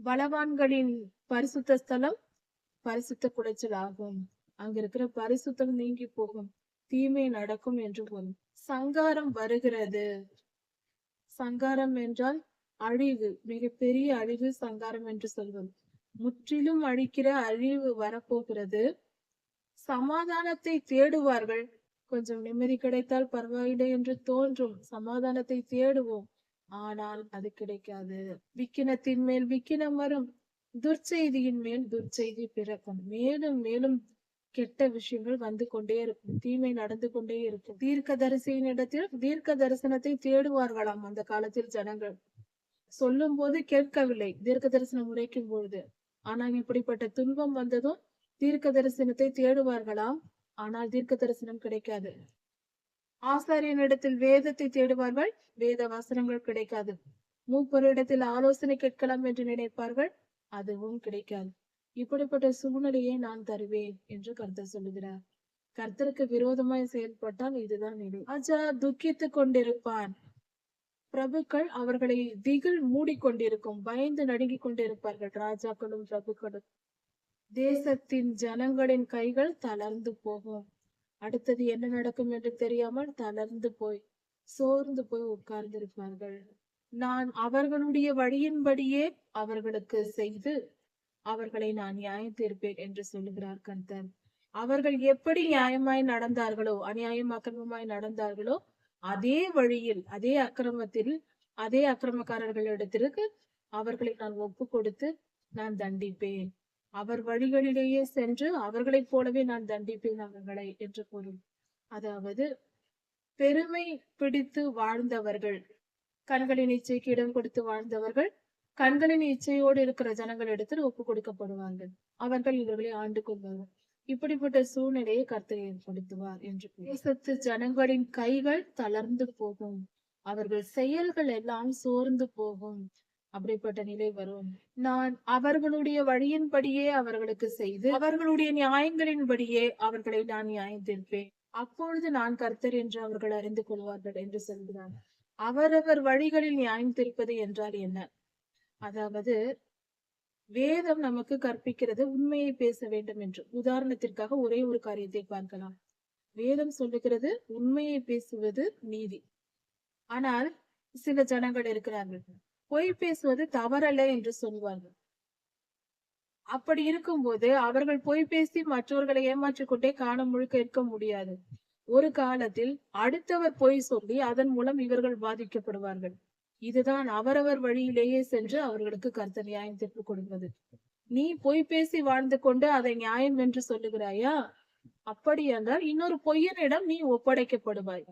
பலவான்களின் பரிசுத்த ஸ்தலம் பரிசுத்த குடைச்சல் ஆகும். அங்க இருக்கிற பரிசுத்தம் நீங்கி போகும், தீமை நடக்கும் என்று பொருள். சங்காரம் வருகிறது. சங்காரம் என்றால் அழிவு, மிகப்பெரிய அழிவு சங்காரம் என்று சொல்வது. முற்றிலும் அழிக்கிற அழிவு வரப்போகிறது. சமாதானத்தை தேடுவார்கள். கொஞ்சம் நிம்மதி கிடைத்தால் பரவாயில்லை என்று தோன்றும். சமாதானத்தை தேடுவோம், ஆனால் அது கிடைக்காது. விக்கினத்தின் மேல் விக்கினம் வரும், துர்ச்செய்தியின் மேல் துர்ச்செய்தி பிறக்கும். மேலும் மேலும் கெட்ட விஷயங்கள் வந்து கொண்டே இருக்கும், தீமை நடந்து கொண்டே இருக்கும். தீர்க்க தரிசியின் இடத்தில் தீர்க்க தரிசனத்தை தேடுவார்களாம் அந்த காலத்தில் ஜனங்கள். சொல்லும் போது கேட்கவில்லை தீர்க்க தரிசனம் உரைக்கும் பொழுது. ஆனால் இப்படிப்பட்ட துன்பம் வந்ததும் தீர்க்க தரிசனத்தை தேடுவார்களாம், ஆனால் தீர்க்க தரிசனம் கிடைக்காது. ஆசாரியனிடத்தில் வேதத்தை தேடுவார்கள், வேத வசனங்கள் கிடைக்காது. மூப்பரிடத்தில் ஆலோசனை கேட்கலாம் என்று நினைப்பார்கள், அதுவும் கிடைக்காது. இப்படிப்பட்ட சூழ்நிலையை நான் தருவேன் என்று கர்த்தர் சொல்லுகிறார். கர்த்தருக்கு விரோதமாய் செயல்பட்டால் இதுதான் நிலை. ராஜா துக்கித்துக் கொண்டிருப்பான். பிரபுக்கள் அவர்களை திகில் மூடிக்கொண்டிருக்கும், பயந்து நடுங்கிக் கொண்டிருப்பார்கள். ராஜாக்களும் பிரபுக்களும். தேசத்தின் ஜனங்களின் கைகள் தளர்ந்து போகும். அடுத்தது என்ன நடக்கும் என்று தெரியாமல் தளர்ந்து போய் சோர்ந்து போய் உட்கார்ந்திருப்பார்கள். நான் அவர்களுடைய வழியின்படியே அவர்களுக்கு செய்து அவர்களை நான் நியாயம் தீர்ப்பேன் என்று சொல்லுகிறார் கர்த்தர். அவர்கள் எப்படி நியாயமாய் நடந்தார்களோ, அநியாயம் அக்கிரமமாய் நடந்தார்களோ, அதே வழியில், அதே அக்கிரமத்தில், அதே அக்கிரமக்காரர்களிடத்திற்கு அவர்களை நான் ஒப்பு கொடுத்து நான் தண்டிப்பேன். அவர் வழிகளிலேயே சென்று அவர்களைப் போலவே நான் தண்டிப்பேன் அவர்களை என்று பொருள். அதாவது பெருமை பிடித்து வாழ்ந்தவர்கள், கண்களின் இச்சைக்கு இடம் கொடுத்து வாழ்ந்தவர்கள் கண்களின் இச்சையோடு இருக்கிற ஜனங்களிடத்தில் ஒப்பு கொடுக்கப்படுவார்கள். அவர்கள் இவர்களை ஆண்டு கொள்வார்கள். இப்படிப்பட்ட சூழ்நிலையை கர்த்தர் ஏற்படுத்துவார் என்று. தேசத்து ஜனங்களின் கைகள் தளர்ந்து போகும், அவர்கள் செயல்கள் எல்லாம் சோர்ந்து போகும். அப்படிப்பட்ட நிலை வரும். நான் அவர்களுடைய வழியின்படியே அவர்களுக்கு செய்து அவர்களுடைய நியாயங்களின்படியே அவர்களை நான் நியாயம் தீர்ப்பேன். அப்பொழுது நான் கர்த்தர் என்று அவர்கள் அறிந்து கொள்வார்கள் என்று சொல்கிறார். அவரவர் வழிகளில் நியாயம் தீர்ப்பது என்றால் என்ன? அதாவது வேதம் நமக்கு கற்பிக்கிறது உண்மையை பேச வேண்டும் என்று. உதாரணத்திற்காக ஒரே ஒரு காரியத்தை பார்க்கலாம். வேதம் சொல்லுகிறது உண்மையை பேசுவது நீதி. ஆனால் சில ஜனங்கள் இருக்கிறார்கள், பொய் பேசுவது தவறல்ல என்று சொல்வார்கள். அப்படி இருக்கும்போது அவர்கள் பொய் பேசி மற்றவர்களை ஏமாற்றிக் கொண்டே காலம் முழுக்க இருக்க முடியாது. ஒரு காலத்தில் அடுத்தவர் பொய் சொல்லி அதன் மூலம் இவர்கள் பாதிக்கப்படுவார்கள். இதுதான் அவரவர் வழியிலேயே சென்று அவர்களுக்கு கர்த்தர் நியாயம் தீர்ப்பு கொடுப்பது. நீ பொய் பேசி வாழ்ந்து கொண்டு அதை நியாயம் என்று சொல்லுகிறாயா? அப்படி என்றால் இன்னொரு பொய்யனிடம் நீ ஒப்படைக்கப்படுவாய்.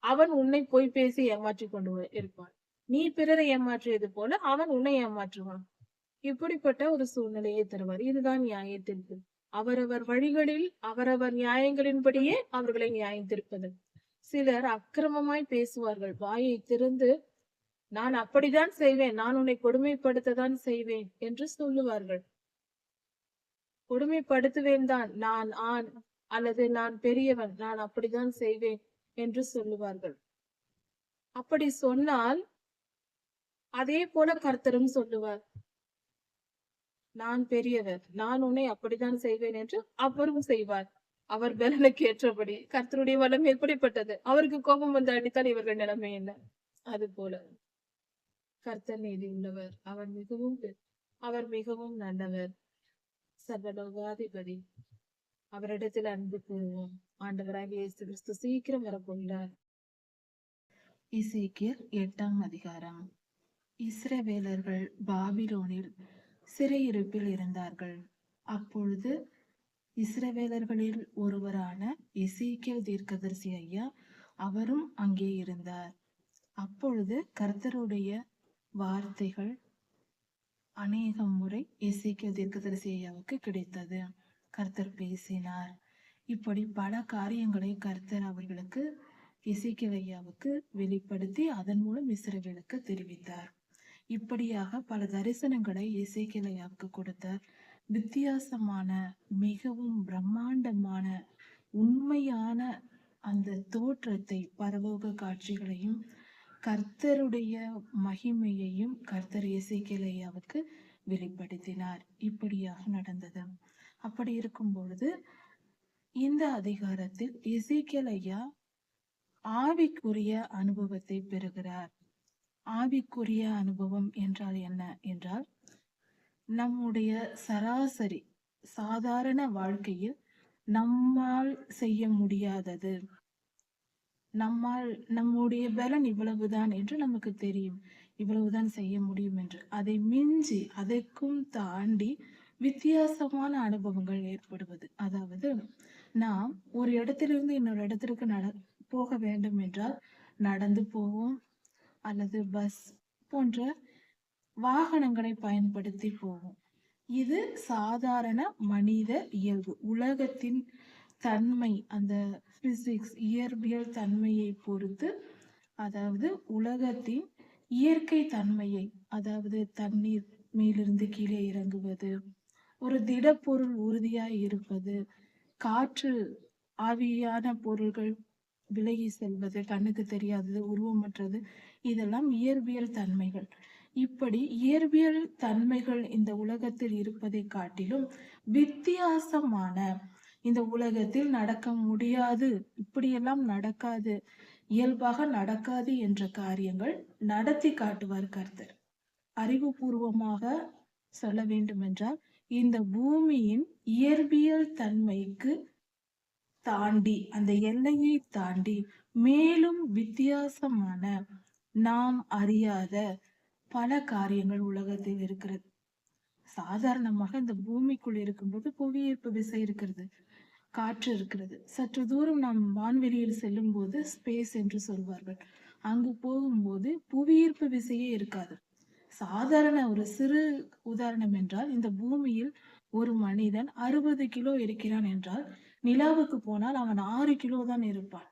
அவன் உன்னை பொய் பேசி ஏமாற்றி கொண்டு இருப்பான். நீ பிறரை ஏமாற்றியது போல அவன் உன்னை ஏமாற்றுவான். இப்படிப்பட்ட ஒரு சூழ்நிலையை தருவார். இதுதான் நியாய தீர்ப்பு. அவரவர் வழிகளில் அவரவர் நியாயங்களின்படியே அவர்களை நியாயம் தீர்ப்பது. சிலர் அக்கிரமமாய் பேசுவார்கள். வாயை திறந்து நான் அப்படித்தான் செய்வேன், நான் உன்னை கொடுமைப்படுத்ததான் செய்வேன் என்று சொல்லுவார்கள். கொடுமைப்படுத்துவேன் தான், நான் ஆண் அல்லது நான் பெரியவன், நான் அப்படித்தான் செய்வேன் என்று சொல்லுவார்கள். அப்படி சொன்னால் அதே போல கர்த்தரும் சொல்லுவார், நான் பெரியவர், நான் உன்னை அப்படித்தான் செய்வேன் என்று அவரும் செய்வார். அவர் பலனுக்கு ஏற்றபடி. கர்த்தருடைய வளம் எப்படிப்பட்டது? அவருக்கு கோபம் வந்து அடித்தால் இவர்கள் நிலைமை என்ன? அது போல கர்த்தர் நீதி உள்ளவர். அவர் மிகவும் நல்லவர், சர்வலோகாதிபதி. அவரிடத்தில் அன்பு கூறுவோம். ஆண்டவராகிய இயேசு கிறிஸ்து சீக்கிரம் வரப்போகிறார். எசேக்கியேல் 8ஆம் அதிகாரம். இஸ்ரவேலர்கள் பாபிலோனில் சிறையிருப்பில் இருந்தார்கள். அப்பொழுது இஸ்ரவேலர்களில் ஒருவரான எசேக்கியேல் தீர்க்கதரிசி ஐயா அவரும் அங்கே இருந்தார். அப்பொழுது கர்த்தருடைய வார்த்தைகள் அநேக முறை எசேக்கியேல் தீர்க்கதரிசி ஐயாவுக்கு கிடைத்தது. கர்த்தர் பேசினார். இப்படி பல காரியங்களை கர்த்தர் அவர்களுக்கு எசேக்கியேல் ஐயாவுக்கு வெளிப்படுத்தி அதன் மூலம் இஸ்ரவேலுக்கு தெரிவித்தார். இப்படியாக பல தரிசனங்களை எசேக்கியேல் ஐயாவுக்கு கொடுத்தார். வித்தியாசமான, மிகவும் பிரம்மாண்டமான, உண்மையான அந்த தோற்றத்தை, பரலோக காட்சிகளையும் கர்த்தருடைய மகிமையையும் கர்த்தர் எசேக்கியேலுக்கு வெளிப்படுத்தினார். இப்படியாக நடந்தது. அப்படி இருக்கும் பொழுது இந்த அதிகாரத்தில் எசேக்கியேல் ஐயா ஆவிக்குரிய அனுபவத்தை பெறுகிறார். ஆவிக்குரிய அனுபவம் என்றால் என்ன என்றால், நம்முடைய சராசரி சாதாரண வாழ்க்கையில் நம்மால் செய்ய முடியாதது, நம்முடைய பலன் இவ்வளவுதான் என்று நமக்கு தெரியும், இவ்வளவுதான் செய்ய முடியும் என்று. அதை மிஞ்சி, அதற்கும் தாண்டி வித்தியாசமான அனுபவங்கள் ஏற்படுவது. அதாவது நாம் ஒரு இடத்திலிருந்து இன்னொரு இடத்திற்கு போக வேண்டும் என்றால் நடந்து போவோம், அல்லது பஸ் போன்ற வாகனங்களை பயன்படுத்தி போவோம். இது சாதாரண மனித இயல்பு. உலகத்தின் தன்மை, அந்த பிசிக்ஸ், இயற்பியல் தன்மையை பொறுத்து, அதாவது உலகத்தின் இயற்கை தன்மையை, அதாவது தண்ணீர் மேலிருந்து கீழே இறங்குவது, ஒரு திடப்பொருள் உறுதியாய் இருப்பது, காற்று ஆவியான பொருள்கள் விலகி செல்வது, கண்ணுக்கு தெரியாதது, உருவமற்றது, இதெல்லாம் இயற்பியல் தன்மைகள். இப்படி இயற்பியல் தன்மைகள் இந்த உலகத்தில் இருப்பதை காட்டிலும் வித்தியாசமான, இந்த உலகத்தில் நடக்க முடியாது, இப்படியெல்லாம் நடக்காது, இயல்பாக நடக்காது என்ற காரியங்கள் நடத்தி காட்டுவார் கர்த்தர். அறிவுபூர்வமாக சொல்ல வேண்டும் என்றால், இந்த பூமியின் இயற்பியல் தன்மைக்கு தாண்டி, அந்த எல்லையை தாண்டி மேலும் வித்தியாசமான, நாம் அறியாத பல காரியங்கள் உலகத்தில் இருக்கிறது. சாதாரணமாக இந்த பூமிக்குள் இருக்கும்போது புவியீர்ப்பு விசை இருக்கிறது, காற்று இருக்கிறது. சற்று தூரம் நாம் வான்வெளியில் செல்லும் போது ஸ்பேஸ் என்று சொல்வார்கள். அங்கு போகும்போது புவியீர்ப்பு விசையே இருக்காது. சாதாரண ஒரு சிறு உதாரணம் என்றால், இந்த பூமியில் ஒரு மனிதன் 60 கிலோ இருக்கிறான் என்றால், நிலாவுக்கு போனால் அவன் 6 கிலோ தான் இருப்பான்.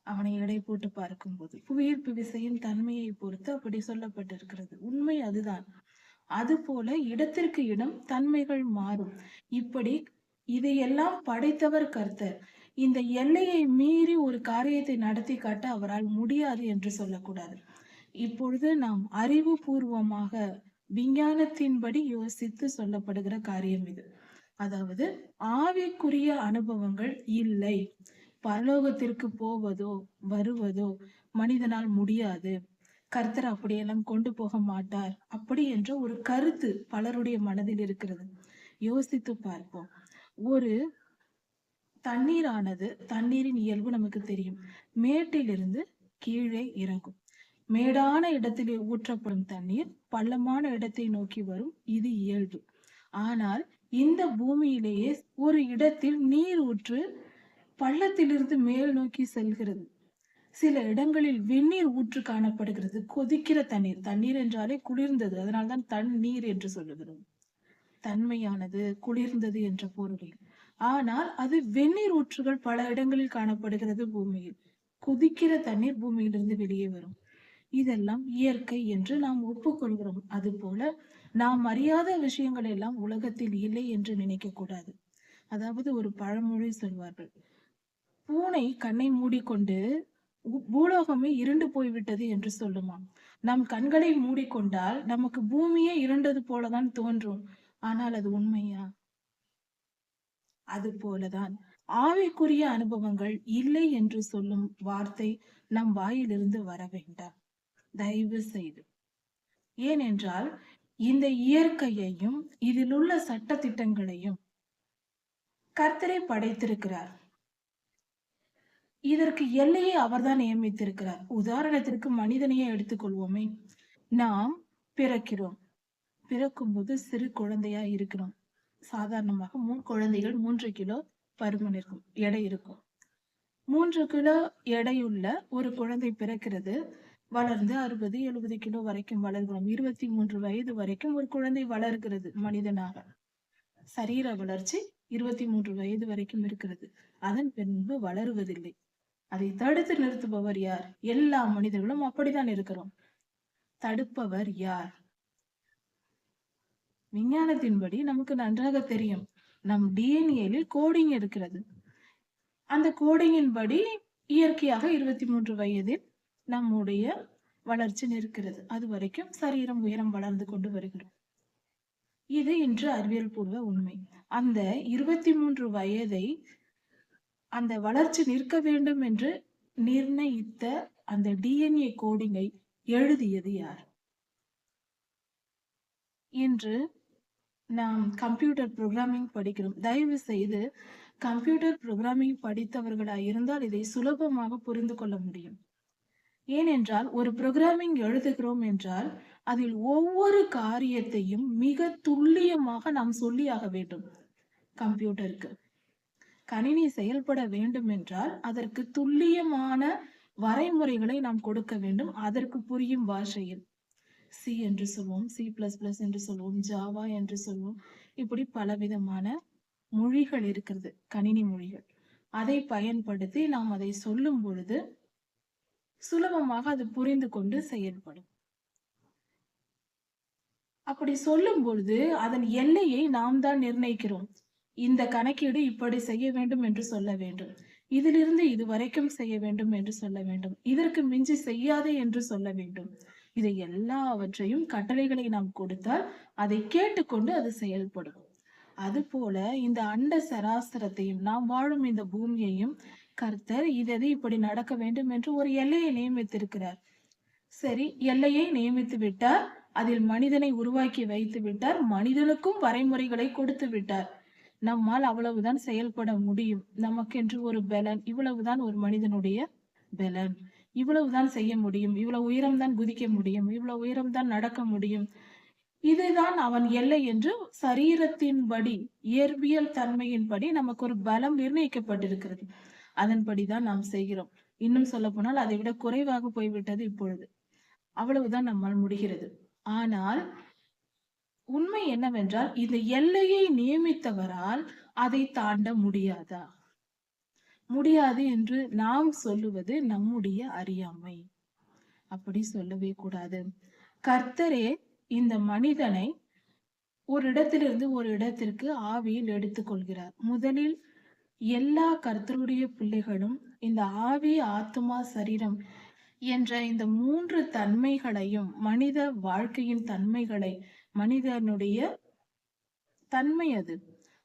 அவனை எடை போட்டு பார்க்கும்போது புவியீர்ப்பு விசையின் தன்மையை பொறுத்து அப்படி சொல்லப்பட்டிருக்கிறது. உண்மை அதுதான். அது போல இடத்திற்கு இடம் தன்மைகள் மாறும். இப்படி இதையெல்லாம் படைத்தவர் கர்த்தர். இந்த எல்லையை மீறி ஒரு காரியத்தை நடத்தி காட்ட அவரால் முடியாது என்று சொல்லக்கூடாது. இப்பொழுது நாம் அறிவுபூர்வமாக விஞ்ஞானத்தின்படி யோசித்து சொல்லப்படுகிற காரியம் இது. அதாவது ஆவிக்குரிய அனுபவங்கள் இல்லை, பரலோகத்திற்கு போவதோ வருவதோ மனிதனால் முடியாது, கர்த்தர் அப்படியெல்லாம் கொண்டு போக மாட்டார், அப்படி என்ற ஒரு கருத்து பலருடைய மனதில் இருக்கிறது. யோசித்து பார்ப்போம். ஒரு தண்ணீரானது, தண்ணீரின் இயல்பு நமக்கு தெரியும். மேட்டிலிருந்து கீழே இறங்கும். மேடான இடத்திலே ஊற்றப்படும் தண்ணீர் பள்ளமான இடத்தை நோக்கி வரும், இது இயல்பு. ஆனால் இந்த பூமியிலேயே ஒரு இடத்தில் நீர் ஊற்று பள்ளத்திலிருந்து மேல் நோக்கி செல்கிறது. சில இடங்களில் வெந்நீர் ஊற்று காணப்படுகிறது, கொதிக்கிற தண்ணீர். தண்ணீர் என்றாலே குளிர்ந்தது, அதனால்தான் தண்ணீர் என்று சொல்லுகிறோம். தன்மையானது, குளிர்ந்தது என்ற பொருளில். ஆனால் அது வெந்நீர் ஊற்றுகள் பல இடங்களில் காணப்படுகிறது பூமியில். கொதிக்கிற தண்ணீர் பூமியிலிருந்து வெளியே வரும். இதெல்லாம் இயற்கை என்று நாம் ஒப்புக்கொள்கிறோம். அது போல நாம் அறியாத விஷயங்கள் எல்லாம் உலகத்தில் இல்லை என்று நினைக்க கூடாது. அதாவது ஒரு பழமொழி சொல்வார்கள், பூனை கண்ணை மூடிக்கொண்டு பூலோகமே இருண்டு போய்விட்டது என்று சொல்லுமா. நம் கண்களை மூடிக்கொண்டால் நமக்கு பூமியே இருண்டது போலதான் தோன்றும். ஆனால் அது உண்மையா? அது போலதான் ஆவிக்குரிய அனுபவங்கள் இல்லை என்று சொல்லும் வார்த்தை நம் வாயிலிருந்து வர வேண்டாம், தயவு செய்து. ஏனென்றால் இந்த இயற்கையையும் இதில் உள்ள சட்ட திட்டங்களையும் கர்த்தரை படைத்திருக்கிறார். இதற்கு எல்லையை அவர்தான் நியமித்திருக்கிறார். உதாரணத்திற்கு மனிதனையே எடுத்துக்கொள்வோமே. நாம் பிறக்கிறோம். பிறக்கும்போது சிறு குழந்தையா இருக்கிறோம். சாதாரணமாக குழந்தைகள் 3 கிலோ பருமன் இருக்கும், எடை இருக்கும். 3 கிலோ எடையுள்ள ஒரு குழந்தை பிறக்கிறது. வளர்ந்து 60-70 கிலோ வரைக்கும் வளர்கிறோம். 23 வயது வரைக்கும் ஒரு குழந்தை வளர்கிறது மனிதனாக. சரீர வளர்ச்சி 23 வயது வரைக்கும் இருக்கிறது. அதன் பின்பு வளருவதில்லை. அதை தடுத்து நிறுத்துபவர் யார்? எல்லா மனிதர்களும் அப்படித்தான் இருக்கிறோம். தடுப்பவர் யார்? விஞ்ஞானத்தின்படி நமக்கு நன்றாக தெரியும், நம் டிஎன்ஏவில் கோடிங் இருக்கிறது. அந்த கோடிங்கின் படி இயற்கையாக 23 வயதில் நம்முடைய வளர்ச்சி நிற்கிறது. அது வரைக்கும் சரீரம் உயரம் வளர்ந்து கொண்டு வருகிறோம். இது இன்று அறிவியல் பூர்வ உண்மை. அந்த 23 வயதை அந்த வளர்ச்சி நிற்க வேண்டும் என்று நிர்ணயித்த அந்த டிஎன்ஏ கோடிங்கை எழுதியது யார்? இன்று நாம் கம்ப்யூட்டர் புரோகிராமிங் படிக்கிறோம். தயவு செய்து கம்ப்யூட்டர் புரோகிராமிங் படித்தவர்களாய் இருந்தால் இதை சுலபமாக புரிந்து கொள்ள முடியும். ஏனென்றால் ஒரு புரோகிராமிங் எழுதுகிறோம் என்றால் அதில் ஒவ்வொரு காரியத்தையும் மிக துல்லியமாக நாம் சொல்லியாக வேண்டும். கம்ப்யூட்டருக்கு கணினி செயல்பட வேண்டும் என்றால் அதற்கு துல்லியமான வரைமுறைகளை நாம் கொடுக்க வேண்டும். அதற்கு புரியும் பாஷையில் சி என்று சொல்வோம், C++ என்று சொல்வோம், ஜாவா என்று சொல்வோம். இப்படி பலவிதமான மொழிகள் இருக்கிறது, கணினி மொழிகள். அதை பயன்படுத்தி நாம் அதை சொல்லும் பொழுது சுலபமாக அது புரிந்து கொண்டு செயல்படும். அப்படி சொல்லும் பொழுது அதன் எல்லையை நாம் தான் நிர்ணயிக்கிறோம். இந்த கணக்கீடு இப்படி செய்ய வேண்டும் என்று சொல்ல வேண்டும், இதிலிருந்து இது வரைக்கும் செய்ய வேண்டும் என்று சொல்ல வேண்டும், இதற்கு மிஞ்சி செய்யாதே என்று சொல்ல வேண்டும். இதை எல்லாவற்றையும் கட்டளைகளை நாம் கொடுத்தால் அதை கேட்டுக்கொண்டு அது செயல்படும். அதுபோல இந்த அண்ட சராசரத்தையும் நாம் வாழும் இந்த பூமியையும் கர்த்தர் இதது இப்படி நடக்க வேண்டும் என்று ஒரு எல்லையை நியமித்திருக்கிறார். சரி, எல்லையை நியமித்து விட்டார், அதில் மனிதனை உருவாக்கி வைத்து விட்டார், மனிதனுக்கும் வரைமுறைகளை கொடுத்து விட்டார். நம்மால் அவ்வளவுதான் செயல்பட முடியும். நமக்கென்று ஒரு பலன், இவ்வளவுதான் ஒரு மனிதனுடைய பலன், இவ்வளவுதான் செய்ய முடியும், இவ்வளவு உயரம்தான் குதிக்க முடியும், இவ்வளவு உயரம்தான் நடக்க முடியும், இதுதான் அவன் எல்லை என்று சரீரத்தின்படி இயற்பியல் தன்மையின்படி நமக்கு ஒரு பலம் நிர்ணயிக்கப்பட்டிருக்கிறது. அதன்படிதான் நாம் செய்கிறோம். இன்னும் சொல்ல போனால் அதை விட குறைவாக போய்விட்டது இப்பொழுது. அவ்வளவுதான் நம்மால் முடிகிறது. ஆனால் உண்மை என்னவென்றால் இந்த எல்லையை நியமித்தவரால் அதை தாண்ட முடியாதா? முடியாது என்று நாம் சொல்லுவது நம்முடைய அறியாமை. அப்படி சொல்லவே கூடாது. கர்த்தரே இந்த மனிதனை ஒரு இடத்திலிருந்து ஒரு இடத்திற்கு ஆவியில் எடுத்துக்கொள்கிறார். முதலில் எல்லா கர்த்தருடைய பிள்ளைகளும் இந்த ஆவி, ஆத்மா, சரீரம் என்ற இந்த 3 தன்மைகளையும், மனித வாழ்க்கையின் தன்மைகளை, மனிதனுடைய தன்மை அது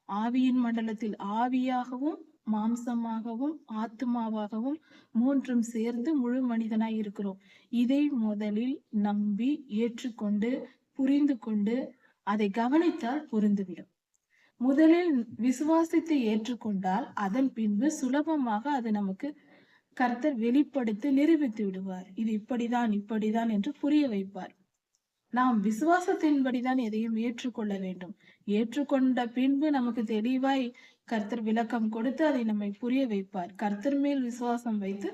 ஆவியின் மண்டலத்தில் ஆவியாகவும் மாம்சமாகவும் ஆத்மாவாகவும் 3ம் சேர்ந்து முழு மனிதனாய் இருக்கிறோம். இதை முதலில் நம்பி ஏற்றுக்கொண்டு புரிந்து கொண்டு அதை கவனித்தால் புரிந்துவிடும். முதலில் விசுவாசித்து ஏற்றுக்கொண்டால் அதன் பின்பு சுலபமாக அது நமக்கு கர்த்தர் வெளிப்படுத்தி நிரூபித்து விடுவார். இது இப்படிதான் என்று புரிய வைப்பார். நாம் விசுவாசத்தின்படிதான் எதையும் ஏற்றுக்கொள்ள வேண்டும். ஏற்றுக்கொண்ட பின்பு நமக்கு தெளிவாய் கர்த்தர் விளக்கம் கொடுத்து அதை நம்மை புரிய வைப்பார். கர்த்தர் மேல் விசுவாசம் வைத்து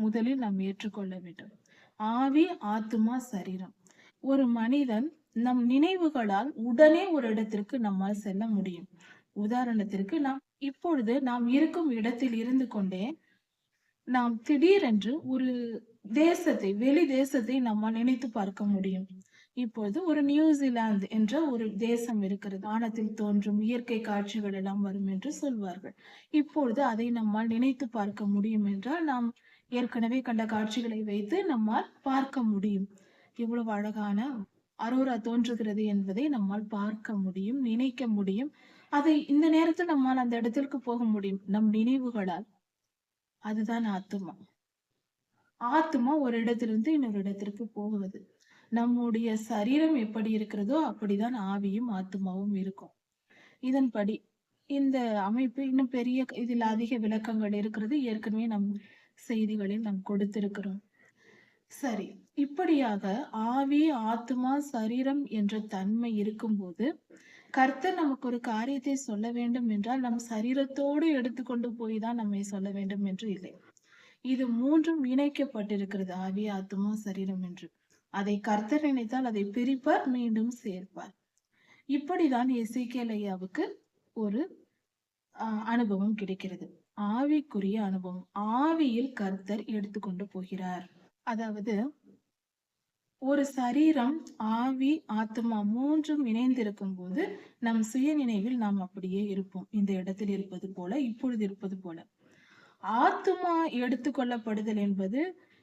முதலில் நாம் ஏற்றுக்கொள்ள வேண்டும். ஆவி, ஆத்மா, சரீரம். ஒரு மனிதன் நம் நினைவுகளால் உடனே ஒரு இடத்திற்கு நம்மால் செல்ல முடியும். உதாரணத்திற்கு இப்பொழுது நாம் இருக்கும் இடத்தில் இருந்து கொண்டே நாம் திடீரென்று ஒரு தேசத்தை, வெளி தேசத்தை நம்மால் நினைத்து பார்க்க முடியும். இப்பொழுது ஒரு நியூசிலாந்து என்ற ஒரு தேசம் இருக்கிறது. வானத்தில் தோன்றும் இயற்கை காட்சிகள் எல்லாம் வரும் என்று சொல்வார்கள். இப்பொழுது அதை நம்மால் நினைத்து பார்க்க முடியும் என்றால் நாம் ஏற்கனவே கண்ட காட்சிகளை வைத்து நம்மால் பார்க்க முடியும். இவ்வளவு அழகான அரோரா தோன்றுகிறது என்பதை நம்மால் பார்க்க முடியும், நினைக்க முடியும். அதை இந்த நேரத்தில் நம்மால் அந்த இடத்திற்கு போக முடியும் நம் நினைவுகளால். அதுதான் ஆத்மா. ஆத்மா ஒரு இடத்திலிருந்து இன்னொரு இடத்திற்கு போகுவது. நம்முடைய சரீரம் எப்படி இருக்கிறதோ அப்படிதான் ஆவியும் ஆத்மாவும் இருக்கும். இதன்படி இந்த அமைப்பு இன்னும் பெரிய, இதில் அதிக விளக்கங்கள் இருக்கிறது. ஏற்கனவே நம் செய்திகளில் நாம் கொடுத்திருக்கிறோம். சரி, இப்படியாக ஆவி, ஆத்மா, சரீரம் என்ற தன்மை இருக்கும்போது கர்த்தர் நமக்கு ஒரு காரியத்தை சொல்ல வேண்டும் என்றால் நம் சரீரத்தோடு எடுத்துக்கொண்டு போய் தான் நம்மை சொல்ல வேண்டும் என்று இல்லை. இது 3ம் இணைக்கப்பட்டிருக்கிறது, ஆவி, ஆத்மா, சரீரம் என்று. அதை கர்த்தர் நினைத்தால் அதை பிரிப்பார், மீண்டும் சேர்ப்பார். இப்படிதான் எசேக்கியேல் ஐயாவுக்கு ஒரு அனுபவம் கிடைக்கிறது. ஆவிக்குரிய அனுபவம். ஆவியில் கர்த்தர் எடுத்துக்கொண்டு போகிறார். அதாவது ஒரு சரீரம், ஆவி, ஆத்மா 3ம் இணைந்திருக்கும் போது நம் சுய நினைவில் நாம் அப்படியே இருப்போம். இந்த இடத்தில் இருப்பது போல, இப்பொழுது இருப்பது போல. ஆத்துமா எடுத்துக்கொள்ளப்படுதல் என்பது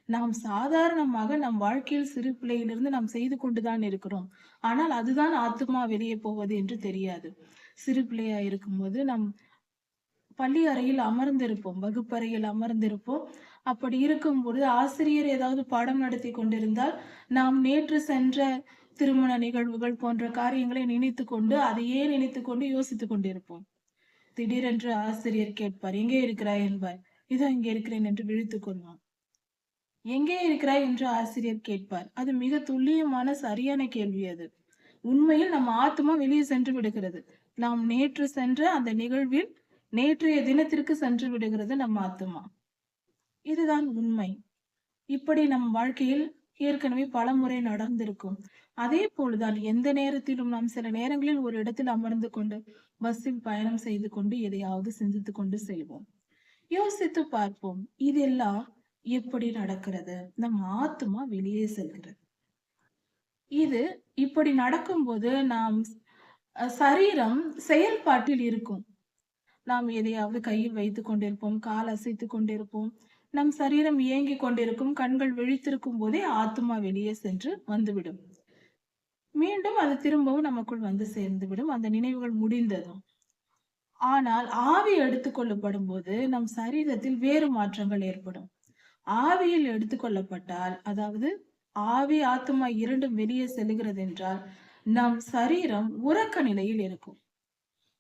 நாம் சாதாரணமாக நம் வாழ்க்கையில் சிறு பிள்ளையிலிருந்து நாம் செய்து கொண்டுதான் இருக்கிறோம். ஆனால் அதுதான் ஆத்துமா வெளியே போவது என்று தெரியாது. சிறு பிள்ளையா இருக்கும்போது நம் பள்ளி அறையில் அமர்ந்திருப்போம். வகுப்பறையில் அமர்ந்திருப்போம். அப்படி இருக்கும்பொழுது ஆசிரியர் ஏதாவது பாடம் நடத்தி கொண்டிருந்தால், நாம் நேற்று சென்ற திருமண நிகழ்வுகள் போன்ற காரியங்களை நினைத்துக்கொண்டு, அதையே நினைத்துக்கொண்டு யோசித்துக் கொண்டிருப்போம். திடீரென்று ஆசிரியர் கேட்பார், "எங்கே இருக்கிறாய்?" என்பார். "இதோ இங்கே இருக்கிறேன்" என்று விழித்துக் கொள்வான். "எங்கே இருக்கிறாய்?" என்று ஆசிரியர் கேட்பார். அது மிக துல்லியமான சரியான கேள்வி அது. உண்மையில் நம் ஆத்துமா வெளியே சென்று விடுகிறது. நாம் நேற்று சென்ற அந்த நிகழ்வில் நேற்றைய தினத்திற்கு சென்று விடுகிறது நம் ஆத்துமா. இதுதான் உண்மை. இப்படி நம் வாழ்க்கையில் ஏற்கனவே பலமுறை நடந்திருக்கும். அதே போலதான் எந்த நேரத்திலும் நாம் சில நேரங்களில் ஒரு இடத்தில் அமர்ந்து கொண்டு பஸ்ஸில் பயணம் செய்து கொண்டு எதையாவது சிந்தித்துக் கொண்டு செல்வோம். யோசித்து பார்ப்போம். இதெல்லாம் எப்படி நடக்கிறது? நம் ஆத்துமா வெளியே செல்கிறது. இது இப்படி நடக்கும்போது நாம் சரீரம் செயல்பாட்டில் இருக்கும். நாம் எதையாவது கையில் வைத்துக் கொண்டிருப்போம், கால் அசைத்துக் கொண்டிருப்போம். நம் சரீரம் இயங்கிக் கொண்டிருக்கும். கண்கள் விழித்திருக்கும் போதே ஆத்துமா வெளியே சென்று வந்துவிடும். மீண்டும் அது திரும்பவும் நமக்குள் வந்து சேர்ந்துவிடும். அந்த நினைவுகள் முடிந்ததும். ஆனால் ஆவி எடுத்துக் கொள்ளப்படும் போது நம் சரீரத்தில் வேறு மாற்றங்கள் ஏற்படும். ஆவியில் எடுத்துக்கொள்ளப்பட்டால், அதாவது ஆவி, ஆத்துமா 2ம் வெளியே செல்கிறது என்றால், நம் சரீரம் உறக்க நிலையில் இருக்கும்.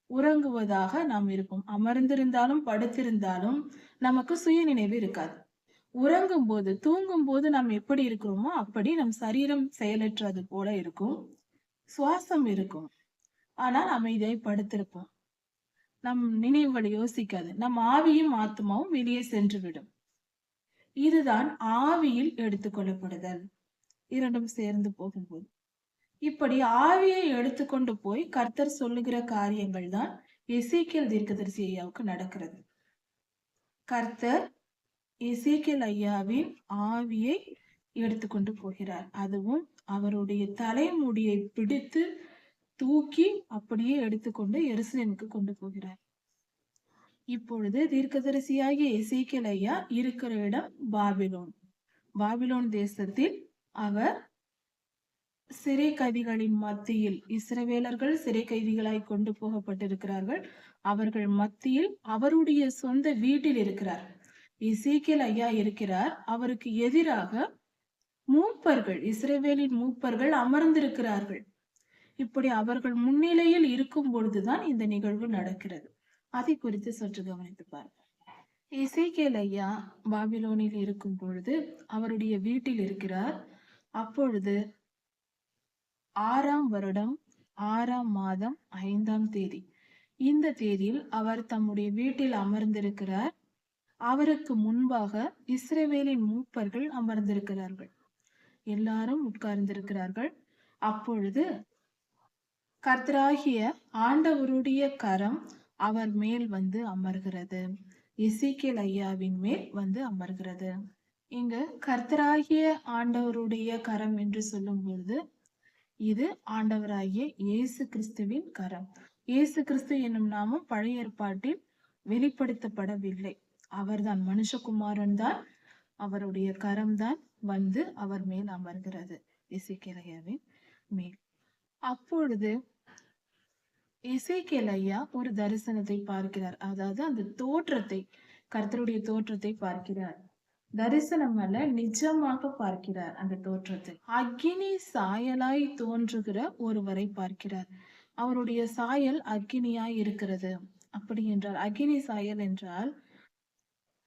உறங்குவதாக நாம் இருப்போம். அமர்ந்திருந்தாலும் படுத்திருந்தாலும் நமக்கு சுய நினைவு இருக்காது. உறங்கும் போது, தூங்கும் போது நாம் எப்படி இருக்கிறோமோ அப்படி நம் சரீரம் செயலற்றது போல இருக்கும். சுவாசம் இருக்கும். ஆனால் அமைதியாய் படுத்திருப்போம். நம் நினைவுகளை யோசிக்காது. நம் ஆவியும் ஆத்மாவும் வெளியே சென்று விடும். இதுதான் ஆவியில் எடுத்துக்கொள்ளப்படுதல். 2ம் சேர்ந்து போகும்போது. இப்படி ஆவியை எடுத்துக்கொண்டு போய் கர்த்தர் சொல்லுகிற காரியங்கள் தான் எசேக்கியேல் தீர்க்கதரிசி ஐயாவுக்கு நடக்கிறது. கர்த்தர் எசேக்கியேல் ஐயாவின் ஆவியை எடுத்துக்கொண்டு போகிறார். அதுவும் அவருடைய தலைமுடியை பிடித்து தூக்கி அப்படியே எடுத்துக்கொண்டு எருசலேமுக்கு கொண்டு போகிறார். இப்பொழுது தீர்க்கதரிசியாகிய எசேக்கியேல் ஐயா இருக்கிற இடம் பாபிலோன். பாபிலோன் தேசத்தில் அவர் சிறை கைதிகளின் மத்தியில், இஸ்ரவேலர்கள் சிறை கைதிகளாய் கொண்டு போகப்பட்டிருக்கிறார்கள். அவர்கள் மத்தியில் அவருடைய சொந்த வீட்டில் இருக்கிறார். எசேக்கியேல் ஐயா இருக்கிறார். அவருக்கு எதிராக மூப்பர்கள், இஸ்ரவேலின் மூப்பர்கள் அமர்ந்திருக்கிறார்கள். இப்படி அவர்கள் முன்னிலையில் இருக்கும் பொழுதுதான் இந்த நிகழ்வு நடக்கிறது. அதை குறித்து சற்று கவனித்து பார்ப்போம். எசேக்கியேல் ஐயா பாபிலோனில் இருக்கும் பொழுது அவருடைய வீட்டில் இருக்கிறார். அப்பொழுது 6ஆம் வருடம் 6ஆம் மாதம் 5ஆம் தேதி, இந்த தேதியில் அவர் தம்முடைய வீட்டில் அமர்ந்திருக்கிறார். அவருக்கு முன்பாக இஸ்ரவேலின் மூப்பர்கள் அமர்ந்திருக்கிறார்கள். எல்லாரும் உட்கார்ந்திருக்கிறார்கள். அப்பொழுது கர்த்தராகிய ஆண்டவருடைய கரம் அவர் மேல் வந்து அமர்கிறது. எசேக்கியேல் ஐயாவின் மேல் வந்து அமர்கிறது. இங்கு கர்த்தராகிய ஆண்டவருடைய கரம் என்று சொல்லும் பொழுது இது ஆண்டவராகிய இயேசு கிறிஸ்துவின் கரம். இயேசு கிறிஸ்து என்னும் நாமம் பழைய ஏற்பாட்டில் வெளிப்படுத்தப்படவில்லை. அவர்தான் மனுஷகுமாரன் தான். அவருடைய கரம் தான் வந்து அவர் மேல் அமர்கிறது, எசேக்கியேல் ஐயாவின் மேல். அப்பொழுது எசேக்கியேல் ஐயா ஒரு தரிசனத்தை பார்க்கிறார். அதாவது அந்த தோற்றத்தை, கர்த்தருடைய தோற்றத்தை பார்க்கிறார். தரிசனம் அல்ல, நிஜமாக பார்க்கிறார் அந்த தோற்றத்தை. அக்கினி சாயலாய் தோன்றுகிற ஒருவரை பார்க்கிறார். அவருடைய சாயல் அக்கினியாய் இருக்கிறது. அப்படி என்றால் அக்கினி சாயல் என்றால்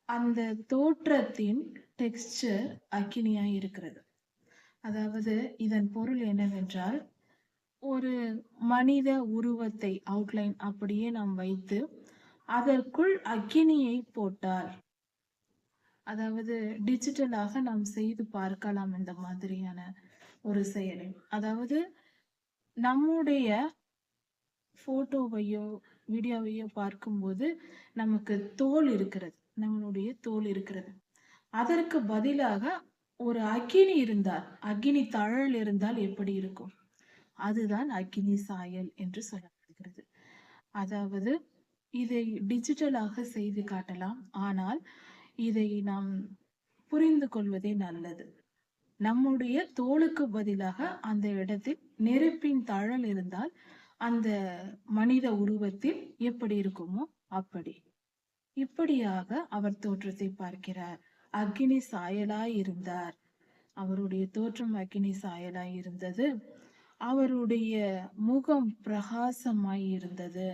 அந்த தோற்றத்தின் டெக்ஸ்டர் அக்கினியாய் இருக்கிறது. அதாவது இதன் பொருள் என்னவென்றால், ஒரு மனித உருவத்தை அவுட்லைன் அப்படியே நாம் வைத்து அதற்குள் அக்கினியை போட்டால், அதாவது டிஜிட்டலாக நாம் செய்து பார்க்கலாம் இந்த மாதிரியான ஒரு செயலை. அதாவது நம்முடைய போட்டோவையோ வீடியோவையோ பார்க்கும்போது நமக்கு தோல் இருக்கிறது, நம்மளுடைய தோல் இருக்கிறது. அதற்கு பதிலாக ஒரு அக்கினி இருந்தால், அக்கினி தழல் இருந்தால் எப்படி இருக்கும்? அதுதான் அக்கினி சாயல் என்று சொல்லப்படுகிறது. அதாவது இதை டிஜிட்டலாக செய்து காட்டலாம். ஆனால் இதை நாம் புரிந்து கொள்வதே நல்லது. நம்முடைய தோளுக்கு பதிலாக அந்த இடத்தில் நெருப்பின் தழல் இருந்தால் அந்த மனித உருவத்தில் எப்படி இருக்குமோ அப்படி. இப்படியாக அவர் தோற்றத்தை பார்க்கிறார். அக்கினி சாயலாய் இருந்தார். அவருடைய தோற்றம் அக்கினி சாயலாய் இருந்தது. அவருடைய முகம் பிரகாசமாய் இருந்தது.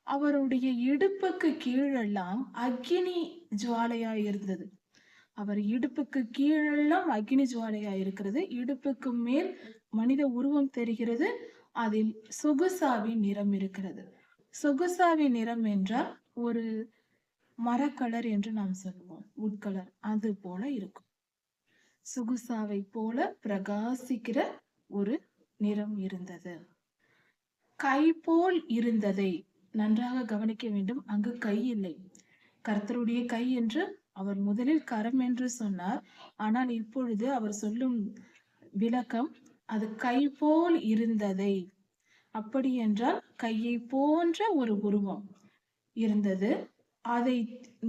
அவருடைய இடுப்புக்கு கீழெல்லாம் அக்கினி ஜுவாலையாய் இருந்தது. அவர் இடுப்புக்கு கீழெல்லாம் அக்கினி ஜுவாலையா இருக்கிறது. இடுப்புக்கு மேல் மனித உருவம் தெரிகிறது. அதில் சொகுசாவின் நிறம் இருக்கிறது. சொகுசாவின் நிறம் என்றால் ஒரு மரக்கலர் என்று நாம் சொல்லுவோம், உட்கலர், அது போல இருக்கும். சொகுசாவை போல பிரகாசிக்கிற ஒரு நிறம் இருந்தது. கை போல் இருந்ததை நன்றாக கவனிக்க வேண்டும். அங்கு கை இல்லை. கர்த்தருடைய கை என்று அவர் முதலில் கரம் என்று சொன்னார். ஆனால் இப்பொழுது அவர் சொல்லும் விளக்கம் அது கை போல் இருந்ததை. அப்படி என்றால் கையை போன்ற ஒரு உருவம் இருந்தது. அதை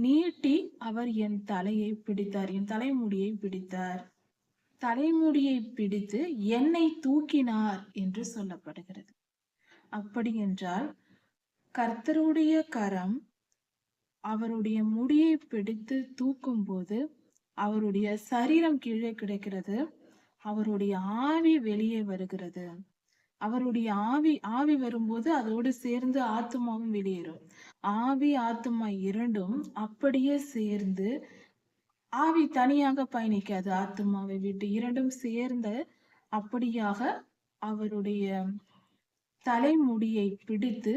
நீட்டி அவர் என் தலையை பிடித்தார், என் தலைமுடியை பிடித்தார். தலைமுடியை பிடித்து என்னை தூக்கினார் என்று சொல்லப்படுகிறது. அப்படி என்றால் கர்த்தருடைய கரம் அவருடைய முடியை பிடித்து தூக்கும் போது அவருடைய சரீரம் கீழே கிடைக்கிறது. அவருடைய ஆவி வெளியே வருகிறது. அவருடைய ஆவி வரும்போது அதோடு சேர்ந்து ஆத்துமாவும் வெளியேறும். ஆவி ஆத்துமா இரண்டும் அப்படியே சேர்ந்து, ஆவி தனியாக பயணிக்காது. ஆத்துமாவை விட்டு இரண்டும் சேர்ந்து அப்படியாக அவருடைய தலைமுடியை பிடித்து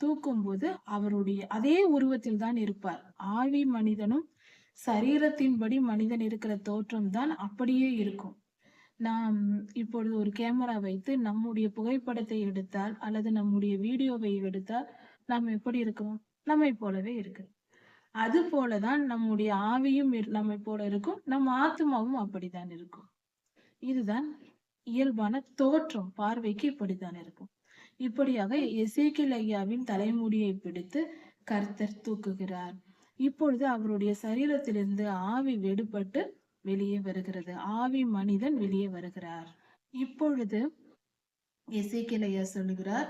தூக்கும்போது அவருடைய அதே உருவத்தில் தான் இருப்பார். ஆவி மனிதனும் சரீரத்தின்படி மனிதன் இருக்கிற தோற்றம் தான் அப்படியே இருக்கும். நாம் இப்பொழுது ஒரு கேமரா வைத்து நம்முடைய புகைப்படத்தை எடுத்தால் அல்லது நம்முடைய வீடியோவை எடுத்தால் நாம் எப்படி இருக்கோம்? நம்மை போலவே இருக்கு. அது போலதான் நம்முடைய ஆவியும் நம்மை போல இருக்கும். நம் ஆத்மாவும் அப்படித்தான் இருக்கும். இதுதான் இயல்பான தோற்றம். பார்வைக்கு இப்படித்தான் இருக்கும். இப்படியாக எசேக்கியேல் ஐயாவின் தலைமுடியை பிடித்து கர்த்தர் தூக்குகிறார். இப்பொழுது அவருடைய சரீரத்திலிருந்து ஆவி வெடுபட்டு வெளியே வருகிறது. ஆவி மனிதன் வெளியே வருகிறார். இப்பொழுது எசேக்கியேல் ஐயா சொல்லுகிறார்,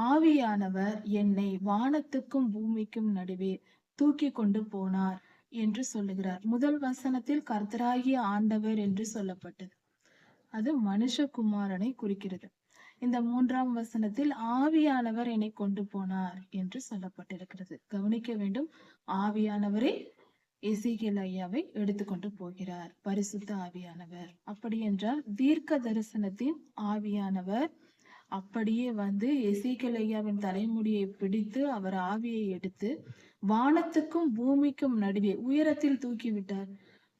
ஆவியானவர் என்னை வானத்துக்கும் பூமிக்கும் நடுவே தூக்கி கொண்டு போனார் என்று சொல்லுகிறார். முதல் வசனத்தில் கர்த்தராகிய ஆண்டவர் என்று சொல்லப்பட்டது. அது மனுஷகுமாரனை குறிக்கிறது. இந்த 3ஆம் வசனத்தில் ஆவியானவர் என்னை கொண்டு போனார் என்று சொல்லப்பட்டிருக்கிறது. கவனிக்க வேண்டும், ஆவியானவரே எசேக்கியேல் ஐயாவை எடுத்துக்கொண்டு போகிறார். பரிசுத்த ஆவியானவர். அப்படி என்றால் தீர்க்க தரிசனத்தின் ஆவியானவர் அப்படியே வந்து எசேக்கியேல் ஐயாவின் தலைமுடியை பிடித்து அவர் ஆவியை எடுத்து வானத்துக்கும் பூமிக்கும் நடுவே உயரத்தில் தூக்கி விட்டார்.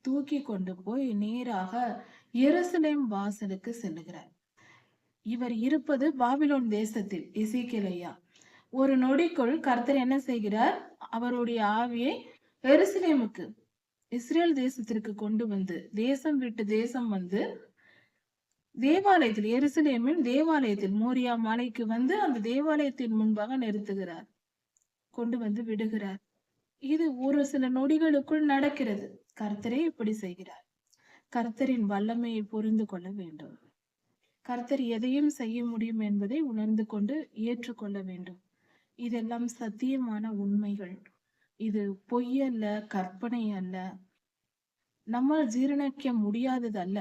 தூக்கி கொண்டு போய் நேராக எருசலேம் வாசலுக்கு செல்லுகிறார். இவர் இருப்பது பாபிலோன் தேசத்தில். எசேக்கியேல் ஐயா ஒரு நொடிக்குள் கர்த்தர் என்ன செய்கிறார்? அவருடைய ஆவியை எருசலேமுக்கு, இஸ்ரேல் தேசத்திற்கு கொண்டு வந்து, தேசம் விட்டு தேசம் வந்து தேவாலயத்தில், எருசலேமின் தேவாலயத்தில் மோரியா மலைக்கு வந்து அந்த தேவாலயத்தின் முன்பாக நிறுத்துகிறார். கொண்டு வந்து விடுகிறார். இது ஒரு சில நொடிகளுக்குள் நடக்கிறது. கர்த்தரே இப்படி செய்கிறார். கர்த்தரின் வல்லமையை புரிந்து கொள்ள வேண்டும். கர்த்தர் எதையும் செய்ய முடியும் என்பதை உணர்ந்து கொண்டு ஏற்றுக்கொள்ள வேண்டும். இதெல்லாம் சத்தியமான உண்மைகள். இது பொய் அல்ல, கற்பனை அல்ல, நம்மால் ஜீரணிக்க முடியாதது அல்ல.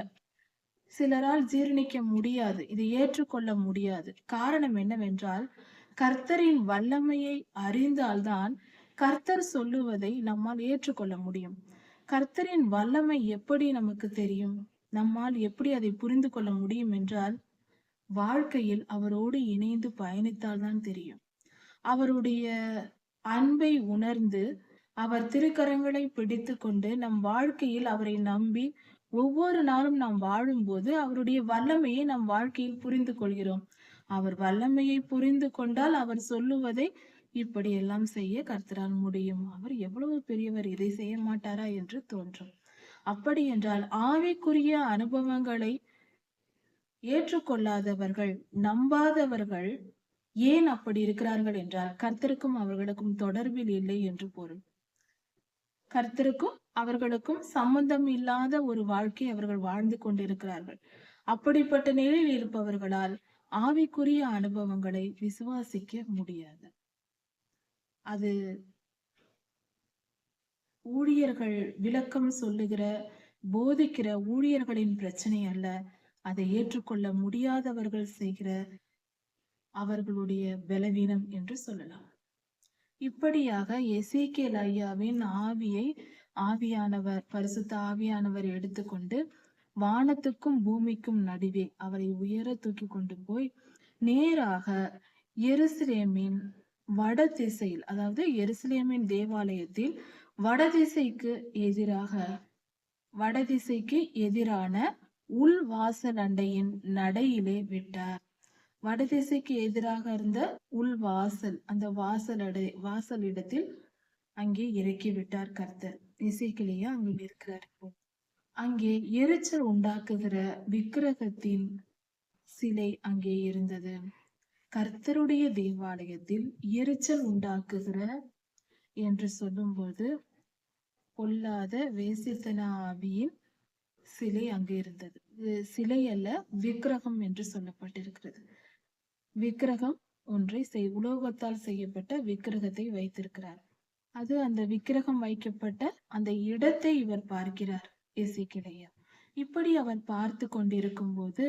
சிலரால் ஜீரணிக்க முடியாது, இதை ஏற்றுக்கொள்ள முடியாது. காரணம் என்னவென்றால் கர்த்தரின் வல்லமையை அறிந்தால்தான் கர்த்தர் சொல்லுவதை நம்மால் ஏற்றுக்கொள்ள முடியும். கர்த்தரின் வல்லமை எப்படி நமக்கு தெரியும்? நம்மால் எப்படி அதை புரிந்து கொள்ள முடியும் என்றால் வாழ்க்கையில் அவரோடு இணைந்து பயணித்தால்தான் தெரியும். அவருடைய அன்பை உணர்ந்து அவர் திருக்கரங்களை பிடித்து கொண்டு நம் வாழ்க்கையில் அவரை நம்பி ஒவ்வொரு நாளும் நாம் வாழும்போது அவருடைய வல்லமையை நம் வாழ்க்கையில் புரிந்து கொள்கிறோம். அவர் வல்லமையை புரிந்து கொண்டால் அவர் சொல்லுவதை இப்படியெல்லாம் செய்ய கர்த்தரால் முடியும். அவர் எவ்வளவு பெரியவர், இதை செய்ய மாட்டாரா என்று தோன்றும். அப்படி என்றால் ஆவிக்குரிய அனுபவங்களை ஏற்றுக்கொள்ளாதவர்கள், நம்பாதவர்கள் ஏன் அப்படி இருக்கிறார்கள் என்றால் கர்த்தருக்கும் அவர்களுக்கும் தொடர்பில் இல்லை என்று பொருள். கர்த்தருக்கும் அவர்களுக்கும் சம்பந்தம் இல்லாத ஒரு வாழ்க்கை அவர்கள் வாழ்ந்து கொண்டிருக்கிறார்கள். அப்படிப்பட்ட நிலையில் இருப்பவர்களால் ஆவிக்குரிய அனுபவங்களை விசுவாசிக்க முடியாது. அது ஊழியர்கள் விளக்கம் சொல்லுகிற, போதிக்கிற ஊழியர்களின் பிரச்சனை அல்ல. அதை ஏற்றுக்கொள்ள முடியாதவர்கள் செய்கிற அவர்களுடைய பலவீனம் என்று சொல்லலாம். இப்படியாக எசேக்கியேல் ஐயாவின் ஆவியை ஆவியானவர், பரிசுத்த ஆவியானவர் எடுத்துக்கொண்டு வானத்துக்கும் பூமிக்கும் நடுவே அவரை உயர தூக்கி கொண்டு போய் நேராக எருசலேமின் வட திசையில், அதாவது எருசலேமின் தேவாலயத்தில் வடதிசைக்கு எதிரான உள் வாசல் அண்டையின் நடையிலே விட்டார். வடதிசைக்கு எதிராக இருந்த உள் வாசல், அந்த வாசல் இடத்தில் அங்கே இறக்கி விட்டார் கர்த்தர். எசேக்கியேல் அங்கே இருக்கிறார். அங்கே எரிச்சல் உண்டாக்குகிற விக்கிரகத்தின் சிலை அங்கே இருந்தது. கர்த்தருடைய தேவாலயத்தில் எரிச்சல் உண்டாக்குகிற என்று சொல்லும்போது பொல்லாத வேசித்தன ஆவியின் சிலை அங்கு இருந்தது. சிலை அல்ல, விக்கிரகம் என்று சொல்லப்பட்டிருக்கிறது. விக்கிரகம் ஒன்றை உலோகத்தால் செய்யப்பட்ட விக்கிரகத்தை வைத்திருக்கிறார். அது அந்த விக்கிரகம் வைக்கப்பட்ட அந்த இடத்தை இவர் பார்க்கிறார் எசேக்கியேல். இப்படி அவர் பார்த்து கொண்டிருக்கும் போது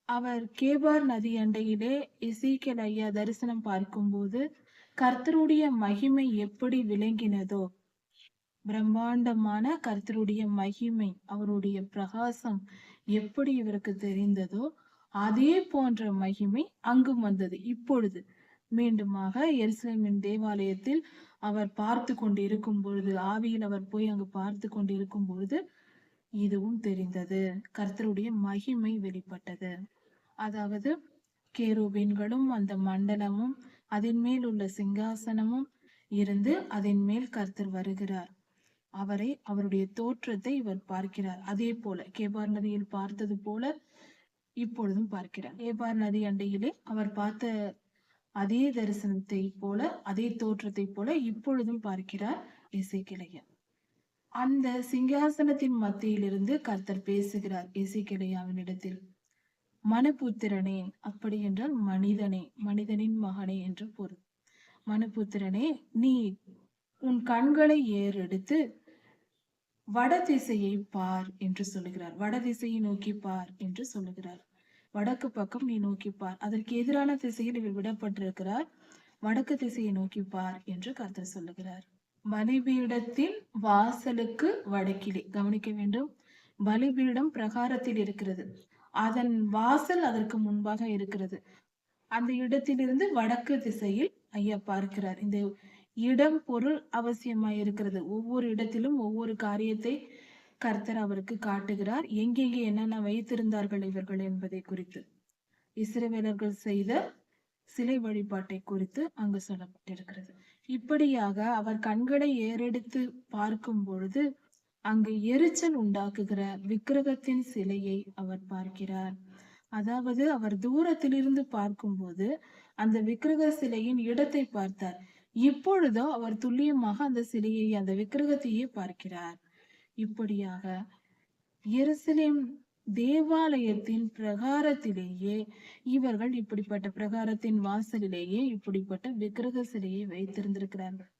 அவர் கேபார் நதி அண்டையிலே எசேக்கியேல் ஐயா தரிசனம் பார்க்கும்போது கர்த்தருடைய மகிமை எப்படி விளங்கினதோ, பிரம்மாண்டமான கர்த்தருடைய மகிமை, அவருடைய பிரகாசம் எப்படி இவருக்கு தெரிந்ததோ அதே போன்ற மகிமை அங்கும் வந்தது. இப்பொழுது மீண்டுமாக எருசலேமின் தேவாலயத்தில் அவர் பார்த்து கொண்டிருக்கும் பொழுது, ஆவியில் அவர் போய் அங்கு பார்த்து கொண்டிருக்கும் பொழுது இதுவும் தெரிந்தது. கர்த்தருடைய மகிமை வெளிப்பட்டது. அதாவது கேருபீன்களும் அந்த மண்டலமும் அதன் மேல் உள்ள சிங்காசனமும் இருந்து அதன் மேல் கர்த்தர் வருகிறார். அவருடைய தோற்றத்தை இவர் பார்க்கிறார். அதே போல கேபார் நதியில் பார்த்தது போல இப்பொழுதும் பார்க்கிறார். கேபார் நதி அண்டையிலே அவர் பார்த்த அதே தரிசனத்தை போல, அதே தோற்றத்தை போல இப்பொழுதும் பார்க்கிறார் எசேக்கியேல். அந்த சிங்காசனத்தின் மத்தியிலிருந்து கர்த்தர் பேசுகிறார் எசேக்கியேலிடத்தில். மனுபுத்திரனே, அப்படி என்றால் மனிதனே, மனிதனின் மகனே என்று பொருள். மனுபுத்திரனே, நீ உன் கண்களை ஏறெடுத்து வடதிசையை பார் என்று சொல்லுகிறார். வடதிசையை நோக்கி பார் என்று சொல்லுகிறார். வடக்கு பக்கம் நீ நோக்கி பார். அதற்கு எதிரான திசையில் இவர் விடப்பட்டிருக்கிறார். வடக்கு திசையை நோக்கி பார் என்று கர்த்தர் சொல்லுகிறார். பலிபீடத்தின் வாசலுக்கு வடக்கிலே, கவனிக்க வேண்டும், பலிபீடம் பிரகாரத்தில் இருக்கிறது. அதன் வாசல் அதற்கு முன்பாக இருக்கிறது. அந்த இடத்திலிருந்து வடக்கு திசையில் ஐயா பார்க்கிறார். இந்த இடம் பொருள் அவசியமாய் இருக்கிறது. ஒவ்வொரு இடத்திலும் ஒவ்வொரு காரியத்தை கர்த்தர் அவருக்கு காட்டுகிறார். எங்கெங்கே என்னென்ன வைத்திருந்தார்கள் இவர்கள் என்பதை குறித்து, இஸ்ரவேலர்கள் செய்த சிலை வழிபாட்டை குறித்து அங்கு சொல்லப்பட்டிருக்கிறது. இப்படியாக அவர் கண்களை ஏறெடுத்து பார்க்கும் பொழுது அங்கு எரிச்சல் உண்டாக்குகிற விக்கிரகத்தின் சிலையை அவர் பார்க்கிறார். அதாவது அவர் தூரத்திலிருந்து பார்க்கும்போது அந்த விக்கிரக சிலையின் இடத்தை பார்த்தார். இப்பொழுதோ அவர் துல்லியமாக அந்த சிலையை, அந்த விக்கிரகத்தையே பார்க்கிறார். இப்படியாக எருசலேம் தேவாலயத்தின் பிரகாரத்திலேயே இவர்கள் இப்படிப்பட்ட பிரகாரத்தின் வாசலிலேயே இப்படிப்பட்ட விக்கிரக சிலையை வைத்திருந்திருக்கிறார்கள்.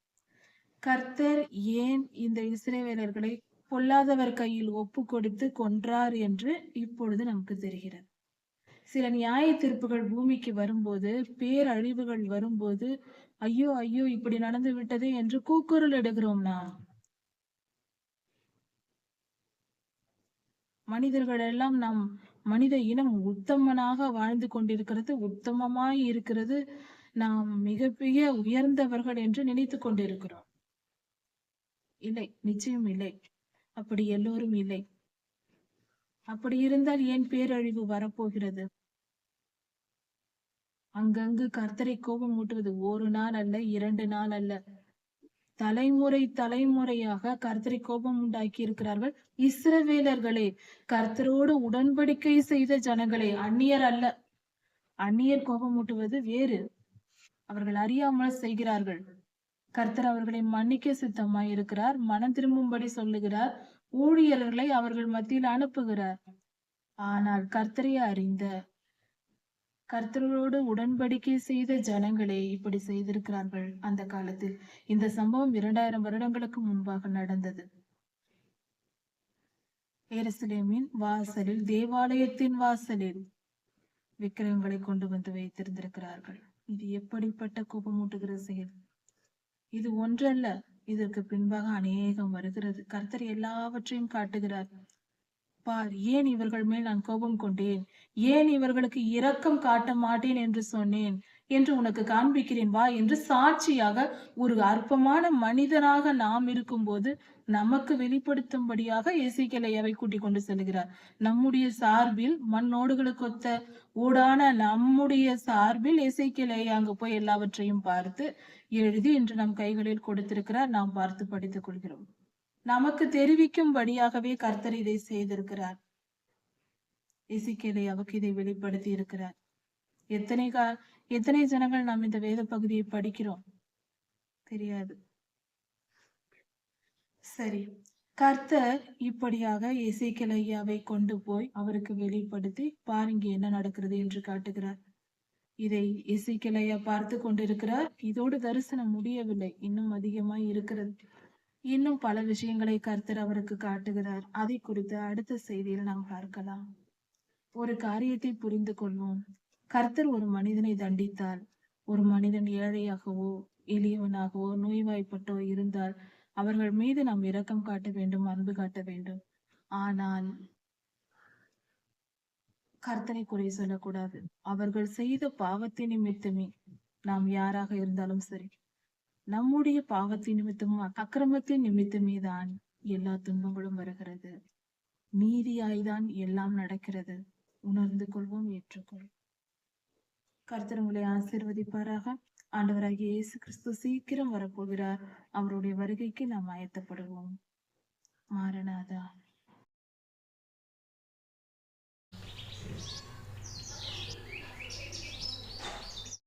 கர்த்தர் ஏன் இந்த இஸ்ரவேலர்களை பொல்லாதவர் கையில் ஒப்பு கொடுத்து கொன்றார் என்று இப்பொழுது நமக்கு தெரிகிறது. சில நியாய தீர்ப்புகள் பூமிக்கு வரும்போது, பேரழிவுகள் வரும்போது, ஐயோ ஐயோ இப்படி நடந்து விட்டது என்று கூக்குரல் எடுக்கிறோம். நாம் மனிதர்கள் எல்லாம், நம் மனித இனம் உத்தமனாக வாழ்ந்து கொண்டிருக்கிறது, உத்தமமாய் இருக்கிறது, நாம் மிக மிக உயர்ந்தவர்கள் என்று நினைத்து கொண்டிருக்கிறோம். இல்லை, நிச்சயம் இல்லை. அப்படி எல்லோரும் இல்லை. அப்படி இருந்தால் ஏன் பேரழிவு வரப்போகிறது? அங்கங்கு கர்த்தரை கோபம் ஊட்டுவது ஒரு நாள் அல்ல, 2 நாள் அல்ல, தலைமுறை தலைமுறையாக கர்த்தரை கோபம் உண்டாக்கி இருக்கிறார்கள். இஸ்ரவேலர்களே, கர்த்தரோடு உடன்படிக்கை செய்த ஜனங்களே, அந்நியர் அல்ல. அந்நியர் கோபமூட்டுவது வேறு. அவர்கள் அறியாமல் செய்கிறார்கள். கர்த்தர் அவர்களை மன்னிக்க சித்தமாய் இருக்கிறார். மனம் திரும்பும்படி சொல்லுகிறார். ஊழியர்களை அவர்கள் மத்தியில் அனுப்புகிறார். ஆனால் கர்த்தரை அறிந்த, கர்த்தரோடு உடன்படிக்கை செய்த ஜனங்களே இப்படி செய்திருக்கிறார்கள். அந்த காலத்தில் இந்த சம்பவம் 2000 வருடங்களுக்கு முன்பாக நடந்தது. எருசலேமின் வாசலில், தேவாலயத்தின் வாசலில் விக்கிரகங்களை கொண்டு வந்து வைத்திருந்திருக்கிறார்கள். இது எப்படிப்பட்ட கோபமூட்டுகிற செயல்! இது ஒன்றல்ல, இதற்கு பின்பாக அநேகம் வருகிறது. கர்த்தர் எல்லாவற்றையும் காட்டுகிறார். பார், ஏன் இவர்கள் மேல் நான் கோபம் கொண்டேன், ஏன் இவர்களுக்கு இரக்கம் காட்ட மாட்டேன் என்று சொன்னேன் என்று உனக்கு காண்பிக்கிறேன் வா என்று சாட்சியாக ஒரு அற்பமான மனிதனாக நாம் இருக்கும்போது நமக்கு வெளிப்படுத்தும்படியாக எசேக்கியேலை கூட்டிக் கொண்டு செல்கிறார். நம்முடைய சார்பில், மண்ணோடுகளுக்கு ஒத்த ஊடான நம்முடைய சார்பில் எசேக்கியேலை அங்கு போய் எல்லாவற்றையும் பார்த்து எழுதி இன்று நம் கைகளில் கொடுத்திருக்கிறார். நாம் பார்த்து படித்துக் கொள்கிறோம். நமக்கு தெரிவிக்கும்படியாகவே கர்த்தர் இதை செய்திருக்கிறார். எசேக்கியேலையாவுக்கு இதை வெளிப்படுத்தி இருக்கிறார். எத்தனை ஜனங்கள் நாம் இந்த வேத பகுதியை படிக்கிறோம் தெரியாது. சரி, கர்த்தர் இப்படியாக எசேக்கியேலை கொண்டு போய் அவருக்கு வெளிப்படுத்தி பாருங்க என்ன நடக்கிறது என்று காட்டுகிறார். இதை எசேக்கியேலை பார்த்து கொண்டிருக்கிறார். இதோடு தரிசனம் முடியவில்லை, இன்னும் அதிகமாய் இருக்கிறது. இன்னும் பல விஷயங்களை கர்த்தர் அவருக்கு காட்டுகிறார். அதை குறித்து அடுத்த செய்தியில் நாம் பார்க்கலாம். ஒரு காரியத்தை புரிந்து கொள்வோம். கர்த்தர் ஒரு மனிதனை தண்டித்தால், ஒரு மனிதன் ஏழையாகவோ எளியவனாகவோ நோய்வாய்ப்பட்டோ இருந்தால் அவர்கள் மீது நாம் இரக்கம் காட்ட வேண்டும், அன்பு காட்ட வேண்டும். ஆனால் கர்த்தரை குறை சொல்லக்கூடாது. அவர்கள் செய்த பாவத்தின் நிமித்தமே, நாம் யாராக இருந்தாலும் சரி, நம்முடைய பாவத்தின் நிமித்தமும் அக்கிரமத்தின் நிமித்தமே தான் எல்லா துன்பங்களும் வருகிறது. நீதியாய்தான் எல்லாம் நடக்கிறது. உணர்ந்து கொள்வோம், ஏற்றுக்கொள்வோம். கர்த்தர் உங்களை ஆசீர்வதிப்பாராக. ஆண்டவராகிய இயேசு கிறிஸ்து சீக்கிரம் வரப்போகிறார். அவருடைய வருகைக்கு நாம் ஆயத்தப்படுவோம். மாரநாதா.